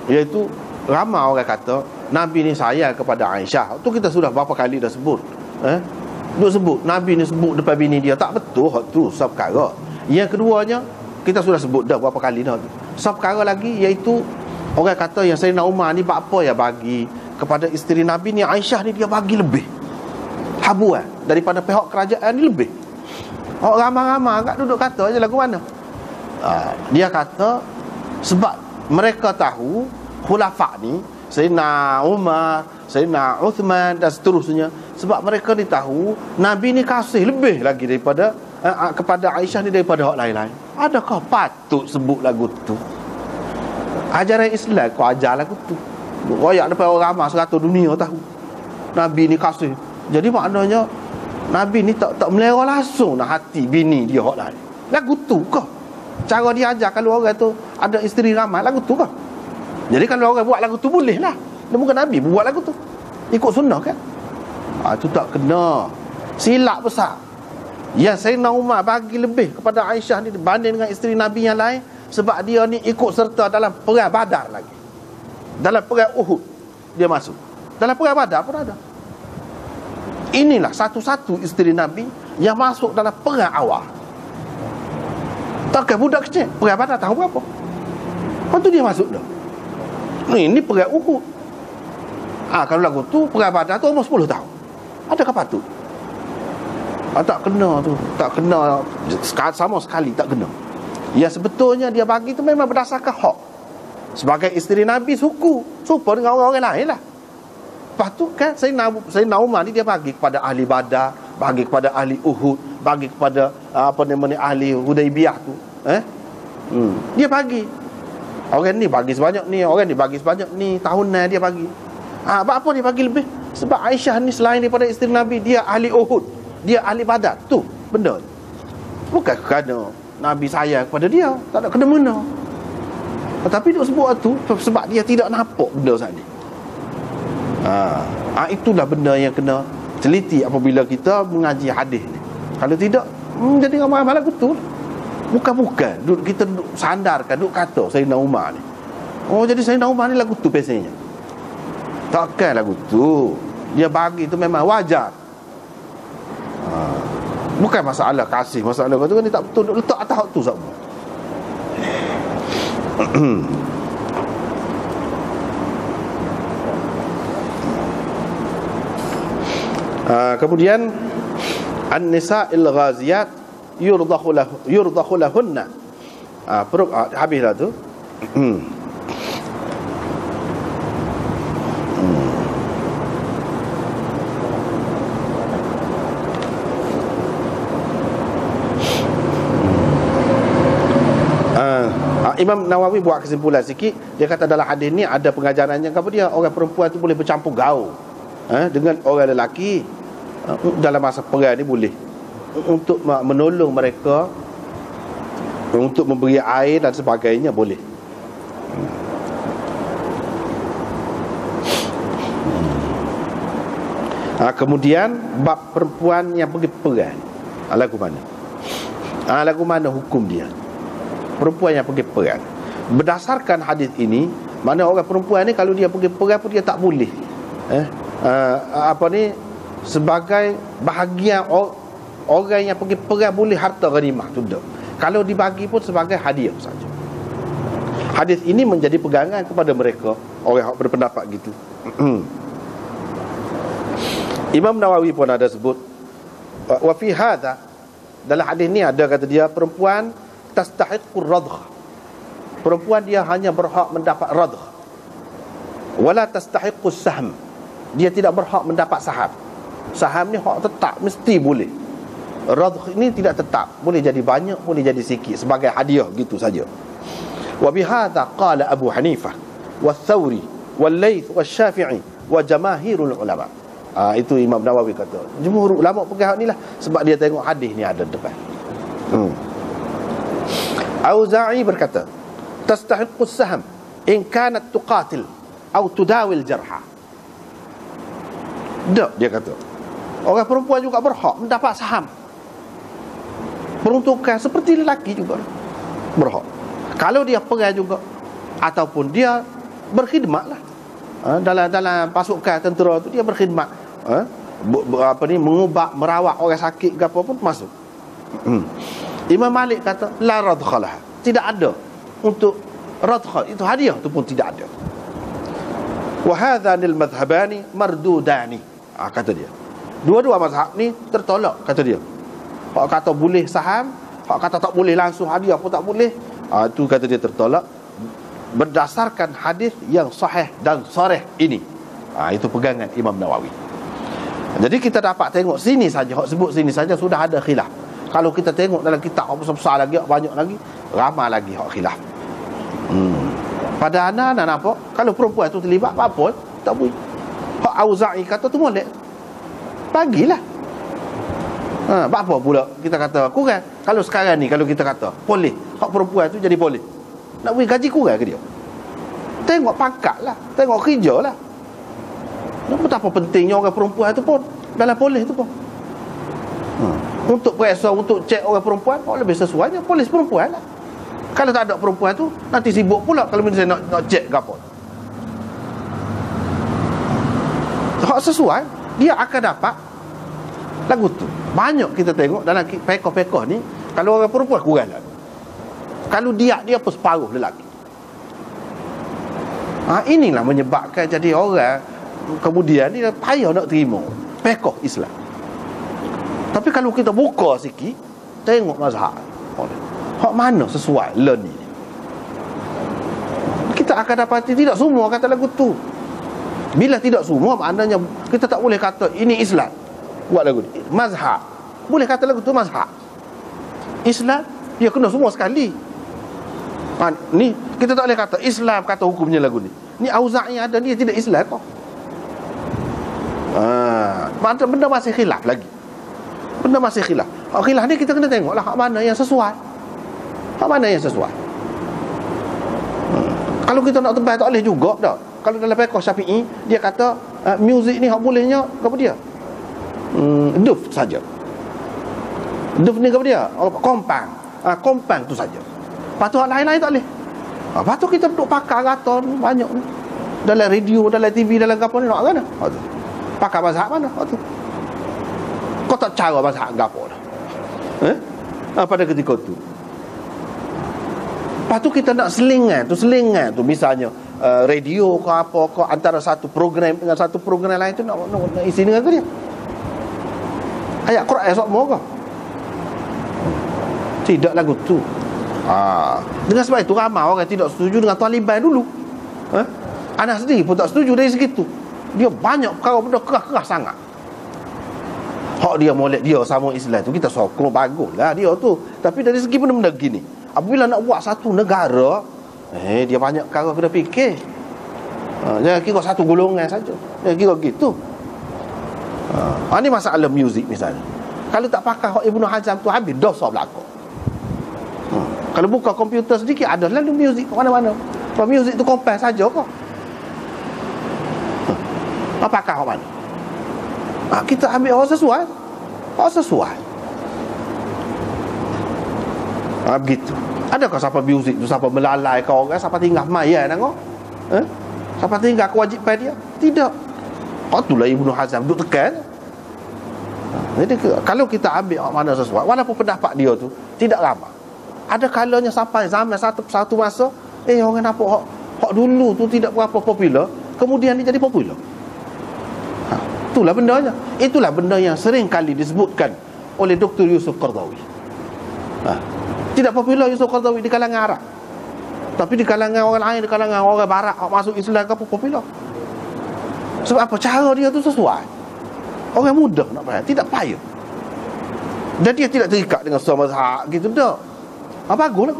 A: iaitu ramai orang kata Nabi ni sayang kepada Aisyah. Tu kita sudah berapa kali dah sebut. Duk sebut Nabi ni sebut depan bini dia. Tak betul hak tu satu perkara. Yang keduanya, kita sudah sebut dah berapa kali dah. Satu perkara lagi, iaitu orang kata yang Sayyidina Umar ni apa ya bagi kepada isteri Nabi ni, Aisyah ni dia bagi lebih habuan daripada pihak kerajaan ni lebih. Orang ramai-ramai agak duduk kata je lagu mana. Dia kata sebab mereka tahu khulafa ni, Sayyidina Umar, Sayyidina Uthman dan seterusnya, sebab mereka ni tahu Nabi ni kasih lebih lagi daripada kepada Aisyah ni daripada hak lain-lain. Adakah patut sebut lagu tu? Ajaran Islam kau ajar lagu tu. Royak depan orang ramai 100 dunia tahu Nabi ni kasih. Jadi maknanya Nabi ni tak melera langsung nak hati bini dia hak lain. Lagu tu kah? Cara dia ajar kalau orang tu ada isteri ramai, lagu tu kah? Jadi kalau orang buat lagu tu boleh lah. Dia bukan Nabi buat lagu tu, ikut sunnah kan? Itu tak kena. Silap besar. Yang Sayyidina Umar bagi lebih kepada Aisyah ni dibanding dengan isteri Nabi yang lain, sebab dia ni ikut serta dalam perang Badar lagi. Dalam perang Uhud dia masuk. Dalam perang Badar pun ada. Inilah satu-satu isteri Nabi yang masuk dalam perang awal. Takkan budak kecil perang Badar tahu berapa? Lepas tu dia masuk dah. Ini perang Uhud. Kalau lagu tu perang Badar tu umur 10 tahun. Adakah patut? Tak kena tu. Tak kena sama sekali, tak kena. Yang sebetulnya dia bagi tu memang berdasarkan hak. Sebagai isteri Nabi suku, serupa dengan orang-orang lain lah. Lepas tu kan Sayyidina Umar ni dia bagi kepada ahli Badar, bagi kepada ahli Uhud, bagi kepada ahli Hudaibiyah tu. Dia bagi. Orang ni bagi sebanyak ni, orang ni bagi sebanyak ni, tahunan dia bagi. Apa dia bagi lebih? Sebab Aisyah ni selain daripada isteri Nabi, dia ahli Uhud, dia ahli Badar. Tu benda. Bukan kerana Nabi sayang kepada dia, tak ada kena-mena. Tapi dia sebut tu sebab dia tidak nampak benda saat ni. Itulah benda yang kena teliti apabila kita mengaji hadis ni. Kalau tidak, jadi ramai-ramai lagu tu. Bukan kita duduk sandarkan, duduk kata Sayyidina Umar ni. Jadi Sayyidina Umar ni lagu tu biasanya. Takkan lagu tu. Dia bagi tu memang wajar. Bukan masalah kasih, masalah kata kan dia tak betul, letak atas hak tu sama. Kemudian an-nisa'il ghaziyat yurdakhu lahunna. Habislah tu. Imam Nawawi buat kesimpulan sikit. Dia kata dalam hadis ni ada pengajarannya kepada dia, orang perempuan tu boleh bercampur gaul dengan orang lelaki dalam masa perang ni, boleh untuk menolong mereka, untuk memberi air dan sebagainya, boleh. Kemudian bab perempuan yang pergi perang, lagu mana? Lagu mana hukum dia? Perempuan yang pergi perang. Berdasarkan hadis ini, mana orang perempuan ni kalau dia pergi perang pun dia tak boleh sebagai bahagian Orang yang pergi perang boleh harta ghanimah tu dah. Kalau dibagi pun sebagai hadiah saja. Hadis ini menjadi pegangan kepada mereka, orang yang berpendapat gitu. Imam Nawawi pun ada sebut, wa fi hadha, dalam hadis ni ada kata dia, perempuan tastahiqur radh. Perempuan dia hanya berhak mendapat radh. Wala tastahiqus sahm. Dia tidak berhak mendapat saham. Saham ni hak tetap, mesti boleh. Radh ini tidak tetap, boleh jadi banyak, boleh jadi sikit, sebagai hadiah gitu saja. Wa bihadza qala Abu Hanifah wa Thawri wal Laits wa Syafi'i wa jamaahirul ulama. Itu Imam Nawawi kata. Jumhur ulama pegang ni lah, sebab dia tengok hadis ni ada depan. Auza'i berkata, tastahiqus sahm in kanat tuqatil atau tudawil jarha. Tak, dia kata, orang perempuan juga berhak mendapat saham. Peruntukan seperti lelaki juga berhak. Kalau dia perang juga, ataupun dia berkhidmat lah, dalam pasukan tentera tu dia berkhidmat, mengubat, merawat orang sakit ke apa pun masuk. Imam Malik kata la radkhalah, tidak ada untuk radkhal, itu hadiah tu pun tidak ada. Wa hadhanil madhhabani mardudani, kata dia, dua-dua mazhab ni tertolak, kata dia. Hak kata boleh saham, hak kata tak boleh langsung hadiah pun tak boleh, itu kata dia tertolak berdasarkan hadis yang sahih dan sarih ini. Itu pegangan Imam Nawawi. Jadi kita dapat tengok sini saja, hak sebut sini saja sudah ada khilaf. Kalau kita tengok dalam kitab besar-besar lagi, banyak lagi, ramai lagi hak khilaf. Pada anak-anak nampak, kalau perempuan tu terlibat, apa-apa tak boleh. Hak Auza'i kata tu molek, bagilah. Apa pula kita kata kurang? Kalau sekarang ni, kalau kita kata boleh, hak perempuan tu jadi boleh, nak beri gaji kurang ke dia? Tengok pangkat lah, tengok kerja lah. Betapa pentingnya orang perempuan tu pun dalam polis tu pun. Untuk periksa, untuk cek orang perempuan, lebih sesuainya polis perempuan lah. Kalau tak ada perempuan tu, nanti sibuk pula kalau misalnya nak cek ke apa. Hak sesuai, dia akan dapat lagu tu. Banyak kita tengok dalam pekoh-pekoh ni, kalau orang perempuan kurang lah. Kalau dia apa separuh lelaki. Inilah menyebabkan jadi orang kemudian ni payah nak terima pekoh Islam. Tapi kalau kita buka sikit, tengok mazhab, hak mana sesuai learn ni, kita akan dapati tidak semua kata lagu tu. Bila tidak semua, maknanya kita tak boleh kata ini Islam buat lagu ni. Mazhab boleh kata lagu tu mazhab. Islam dia kena semua sekali. Ni kita tak boleh kata Islam kata hukumnya lagu ni. Ni Auza'i ada, dia tidak Islam kok. Macam benda masih khilaf lagi. Benda masih khilaf. Khilaf ni kita kena tengoklah hak mana yang sesuai. Hak mana yang sesuai. Kalau kita nak tebal tak boleh juga dah. Kalau dalam fiqh Syafi'i dia kata muzik ni hak bolehnya kepada dia duf saja. Duf ni kepada dia kompang. Kompang tu saja. Lepas tu lain-lain tak boleh. Lepas tu kita duduk pakar kata banyak ni. Dalam radio, dalam TV, dalam apa ni nak mana? Pakar mazhab mana? Kau tak cara mazhab gapo dah. Pada ketika tu. Lepas tu kita nak selingan tu misalnya radio ke apa ke, antara satu program dengan satu program lain tu nak isi dengan dia. Ayat Quran semua ke? Tidak lagu tu. Dengan sebab itu ramai orang tidak setuju dengan Taliban dulu. Anak sendiri pun tak setuju dari segitu. Dia banyak perkara benda keras-keras sangat. Hak dia molek dia sama Islam tu kita sokong, baguslah dia tu. Tapi dari segi benda-benda gini, apabila nak buat satu negara, dia banyak perkara kena fikir. Jangan kira satu golongan saja. Jangan kira gitu. Ini masalah muzik misalnya. Kalau tak pakai hak Ibnu Hazm tu, habis dosa belakang. Kalau buka komputer sedikit, ada lalu muzik mana-mana. Kalau muzik tu kompas saja kok. Apakah hak mana? Kita ambil orang sesuai. Orang sesuai. Begitu. Adakah siapa muzik tu, siapa melalai kau orang, siapa tinggal maya tengok? Siapa tinggal kewajipan dia? Tidak. Itulah Ibnu Hazm duk tekan. Jadi kalau kita ambil mana sesuatu, walaupun pendapat dia tu tidak lama, ada kalanya sampai zaman satu masa orang nampak hak dulu tu tidak berapa popular, kemudian dia jadi popular. Itulah bendanya. Itulah benda yang sering kali disebutkan oleh Dr. Yusuf Qaradawi. Tidak popular Yusuf Qaradawi di kalangan Arab, tapi di kalangan orang lain, di kalangan orang barat masuk Islam ke popular. Sebab apa? Cara dia tu sesuai. Orang mudah nak faham, tidak payah. Dan dia tidak terikat dengan semua mazhab gitu dah. Bagus lah,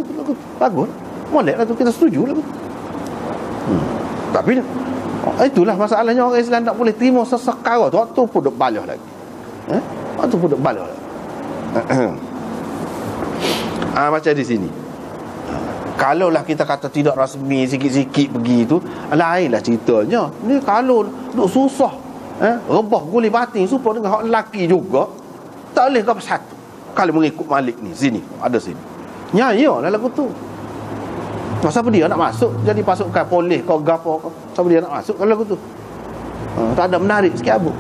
A: bagus. Molek lah tu, kita setuju lah. Tapi itulah masalahnya, orang Islam tak boleh terima sesekara tu. Waktu pun duk balah lagi. Waktu pun duk balah lagi. Macam di sini. Kalaulah kita kata tidak rasmi, sikit-sikit pergi tu, lainlah ceritanya. Ni kalau duk susah, rebah guli batin supaya dengan hak lelaki juga, tak boleh kau satu. Kalau mengikut Malik ni, sini, ada sini. Nyayalah lagu tu. Masa dia nak masuk jadi pasukan polis kau gapo kau. Siapa dia nak masuk kalau lagu tu? Tak ada menarik sikit abuk.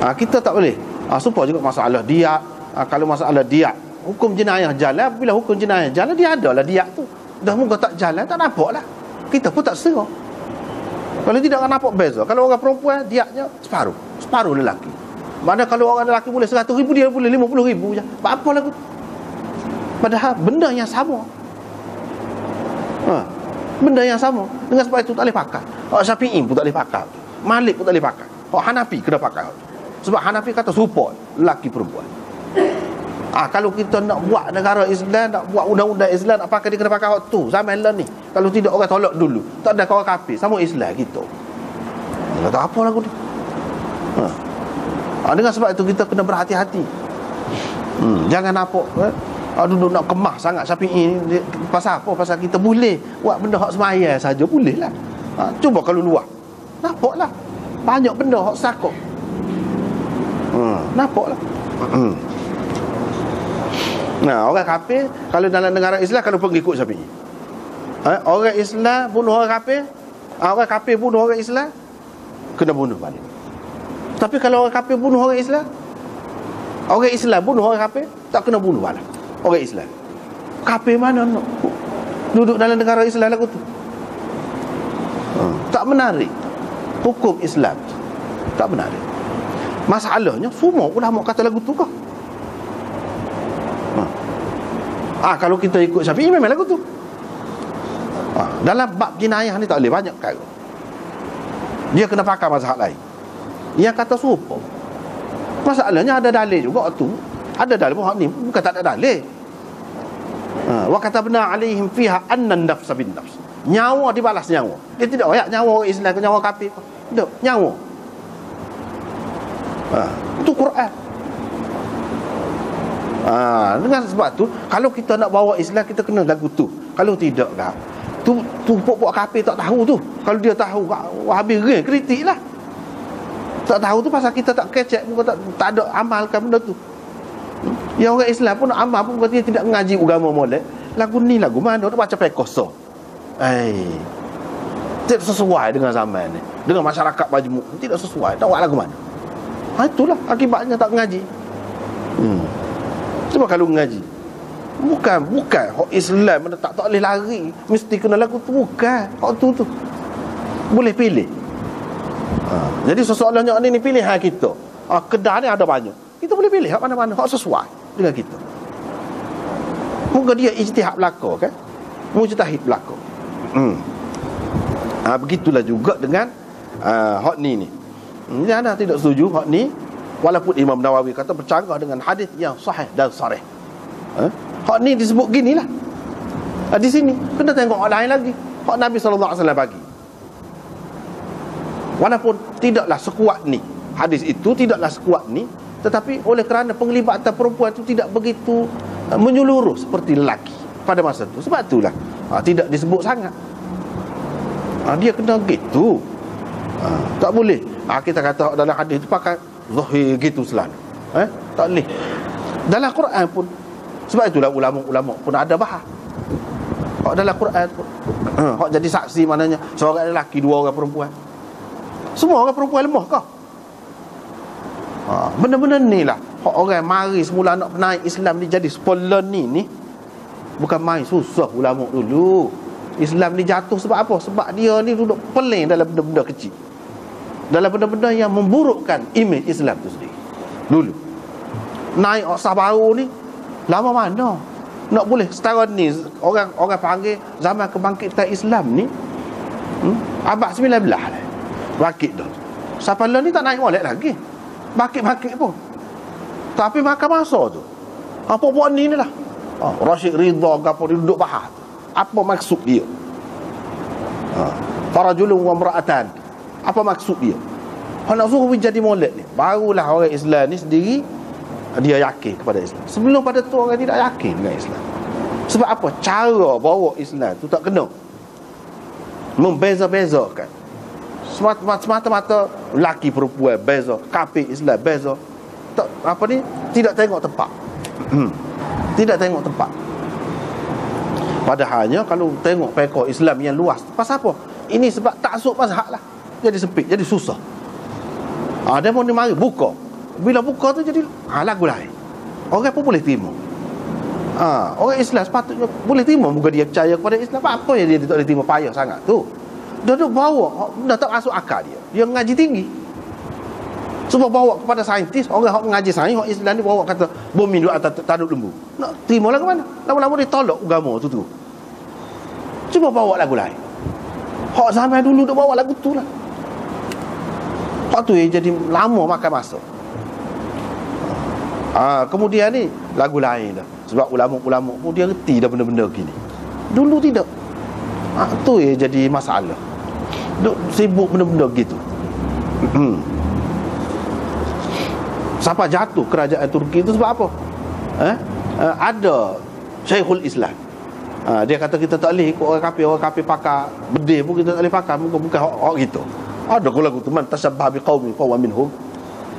A: Kita tak boleh. Supaya juga masalah diat. Kalau masalah diat, hukum jenayah jalan. Bila hukum jenayah jalan, dia adalah diat tu. Dah muka tak jalan, tak nampak lah. Kita pun tak serah. Kalau tidak akan nampak beza. Kalau orang perempuan, diatnya separuh lelaki. Mana kalau orang lelaki boleh 100,000, dia boleh 50,000 je. Apa lagu? Padahal benda yang sama. Benda yang sama. Dengan sebab itu tak boleh pakai. Syafi'i pun tak boleh pakai. Malik pun tak boleh pakai. Hanafi kena pakai. Sebab Hanafi kata support lelaki perempuan. Kalau kita nak buat negara Islam, nak buat undang-undang Islam, nak pakai, dia kena pakai hak tu zaman lah ni. Kalau tidak orang tolak dulu. Tak ada kawan kafir, sama Islam gitu. Tak apa lagu tu. Dengan sebab itu kita kena berhati-hati. Jangan nampak duduk nak kemah sangat Syafi'i ni. Pasal apa? Pasal kita boleh buat benda hak semaya saja, boleh lah. Cuba kalau luar, nampaklah banyak benda hak sakok. Nampaklah. Orang kafir kalau dalam negara Islam, kalau pengikut Syafi'i, orang Islam bunuh orang kafir, orang kafir bunuh orang Islam, kena bunuh balik. Tapi kalau orang kafir bunuh orang Islam, orang Islam bunuh orang kafir, tak kena bunuh balik. Orang Islam kafir mana nak duduk dalam negara Islam lagu tu? Tak menarik. Hukum Islam tak menarik. Masalahnya semua ulama kata lagu tu kah? Kalau kita ikut Syafi'i memang lagu tu. Dalam bab jenayah ni tak boleh banyak perkara. Dia kena pakai mazhab lain yang kata serupa. Masalahnya ada dalil juga tu. Ada dalil pun ni bukan tak ada dalil. Wa katabna alaihim fiha anna an-nafs bin-nafs. Nyawa dibalas nyawa. Dia tidak royak nyawa orang Islam ke nyawa kafir. Tak, nyawa. Itu Quran. Dengan sebab tu, kalau kita nak bawa Islam, kita kena lagu tu. Kalau tidak lah, tu puak-puak kafir tak tahu tu. Kalau dia tahu, habis kritik lah. Tak tahu tu pasal kita tak kecek, tak ada amalkan benda tu. Yang orang Islam pun nak amal pun dia tidak mengaji agama molek. Lagu ni lagu mana? Dia baca pekoso. Tidak sesuai dengan zaman ni, dengan masyarakat majmuk. Tidak sesuai. Tak buat lagu mana? Itulah akibatnya tak mengaji. Sebab kalau mengaji, bukan hak Islam tak boleh lari, mesti kena lagu tu, bukan hak tu boleh pilih. Jadi soalannya ni pilihan kita. Kedah ni ada banyak, kita boleh pilih hak mana-mana, hak sesuai dengan kita. Moga dia ijtihad belaka kan, mujtahid belaka. Begitulah juga dengan hak ni. Jangan tidak setuju hak ni. Walaupun Imam Nawawi kata bercanggah dengan hadis yang sahih dan sarih. Hak ni disebut ginilah. Di sini kena tengok orang lain lagi. Hak Nabi SAW bagi. Walaupun tidaklah sekuat ni, hadis itu tidaklah sekuat ni, tetapi oleh kerana penglibatan perempuan itu tidak begitu menyeluruh seperti lelaki pada masa itu. Sebab itulah tidak disebut sangat. Dia kena gitu. Tak boleh kita kata dalam hadis itu pakai zahir gitu selalu. Tak boleh. Dalam Quran pun, sebab itulah ulama-ulama pun ada bahas. Hak dalam Quran tu. Hak jadi saksi maknanya seorang lelaki, dua orang perempuan. Semua orang perempuan lemah kah? Benda-benda ni lah hak orang mari semula nak naik Islam ni jadi spoiler ni bukan main susah ulama dulu. Islam ni jatuh sebab apa? Sebab dia ni duduk peling dalam benda-benda kecil, dalam benda-benda yang memburukkan imej Islam tu sendiri. Dulu naik asas baru ni lama mana nak boleh setahun ni orang panggil zaman kebangkitan Islam ni abad 19 lah bangkit dah. Sampai lah ni tak naik molek lagi, bangkit pun. Tapi makan masa tu apa buat ni lah Rashid Ridha apa dia duduk bahas tu. Apa maksud dia? Farajulun wa imra'atan, apa maksud dia? Hak nak suruh jadi molek ni, barulah orang Islam ni sendiri dia yakin kepada Islam. Sebelum pada tu orang tidak yakin dengan Islam. Sebab apa? Cara bawa Islam tu tak kena, membeza-bezakan. Semata-mata lelaki perempuan beza, kafir Islam beza. Tak, apa ni? Tidak tengok tempat. Tidak tengok tempat. Padahalnya kalau tengok pekor Islam yang luas, pasal apa? Ini sebab taksub mazhab lah. Jadi sempit, jadi susah. Dia pun dia mari buka. Bila buka tu jadi lagu lain. Orang pun boleh terima. Orang Islam sepatutnya boleh terima muka dia percaya kepada Islam. Apa yang dia tak boleh terima payah sangat tu? Dia duduk bawa, dah tak masuk akal dia. Dia mengaji tinggi. Sebab bawa kepada saintis, orang yang mengaji sains, orang Islam ni bawa kata bumi duduk atas tanduk lembu. Nak terima lagu mana? Lama-lama dia tolak agama tu. Cuba bawa lagu lain. Hak zaman dulu dia bawa lagu tu lah. Hak tu jadi lama makan masa. Kemudian ni lagu lain dah. Sebab ulama-ulama pun dia reti dah benda-benda gini. Dulu tidak. Tu jadi masalah. Duk sibuk benda-benda gitu. Sampai jatuh kerajaan Turki itu sebab apa? Ada Syekhul Islam. Dia kata kita tak boleh ikut orang kafir pakar bedih pun kita tak boleh pakar, bukan hak gitu. Ada lagu tu man tashabbaha biqaumin fa huwa minhum.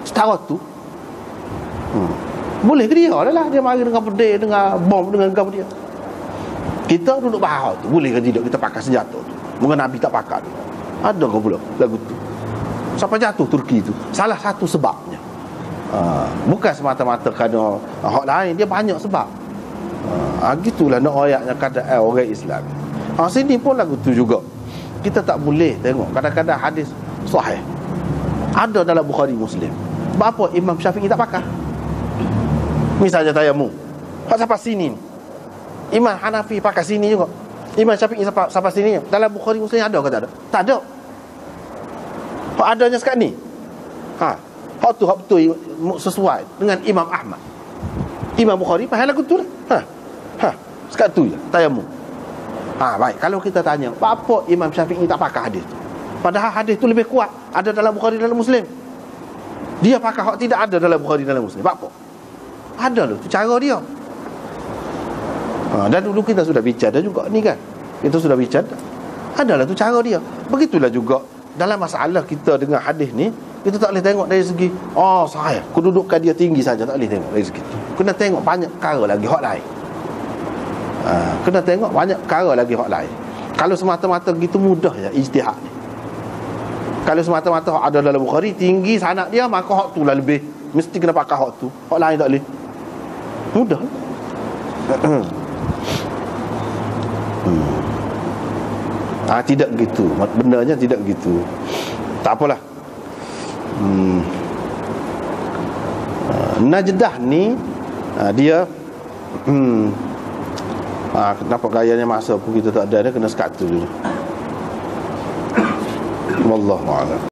A: Setara tu boleh ke dia lah dia mari dengan bedih, dengan bom, dengan gam dia. Kita duduk bahas tu, boleh ke tidak kita pakai senjata tu? Mungkin Nabi tak pakai tu. Ada ke pula lagu tu? Sampai jatuh Turki tu. Salah satu sebabnya. Bukan semata-mata kerana hak lain, dia banyak sebab. Gitulah nak ayatnya keadaan orang Islam. Sini pun lagu tu juga. Kita tak boleh tengok kadang-kadang hadis sahih ada dalam Bukhari Muslim. Apa Imam Syafi'i tak pakai? Misalnya tayamum, hak sampai sini ni. Imam Hanafi pakai sini juga. Imam Syafi'i sampai sini. Dalam Bukhari Muslim ada ke tak ada? Tak ada. Hak adanya sekarang ni. Hak tu betul sesuai dengan Imam Ahmad. Imam Bukhari faham lagu tu lah. Sekarang tu je tayamum. Baik, kalau kita tanya apa Imam Syafi'i tak pakai hadis tu? Padahal hadis tu lebih kuat, ada dalam Bukhari dalam Muslim. Dia pakai hak tidak ada dalam Bukhari dalam Muslim. Apa? Ada loh, tu cara dia. Dan dulu kita sudah bicara juga ni kan. Kita sudah bicara. Adalah tu cara dia. Begitulah juga dalam masalah kita dengan hadis ni, kita tak boleh tengok dari segi sahih, kedudukan dia tinggi saja, tak boleh tengok dari segi tu. Kena tengok banyak perkara lagi hak lain. Kena tengok banyak perkara lagi hak lain. Kalau semata-mata gitu mudah je ijtihad ni. Kalau semata-mata hak ada dalam Bukhari tinggi sanad dia, maka hak tu lah lebih mesti kena pakai hak tu. Hak lain tak boleh. Mudah. Tidak gitu. Benarnya tidak gitu. Tak apalah. Najdah ni dia kenapa gayanya masa pun kita tak ada, dia kena sekat tu dulu. Wallahu a'lam.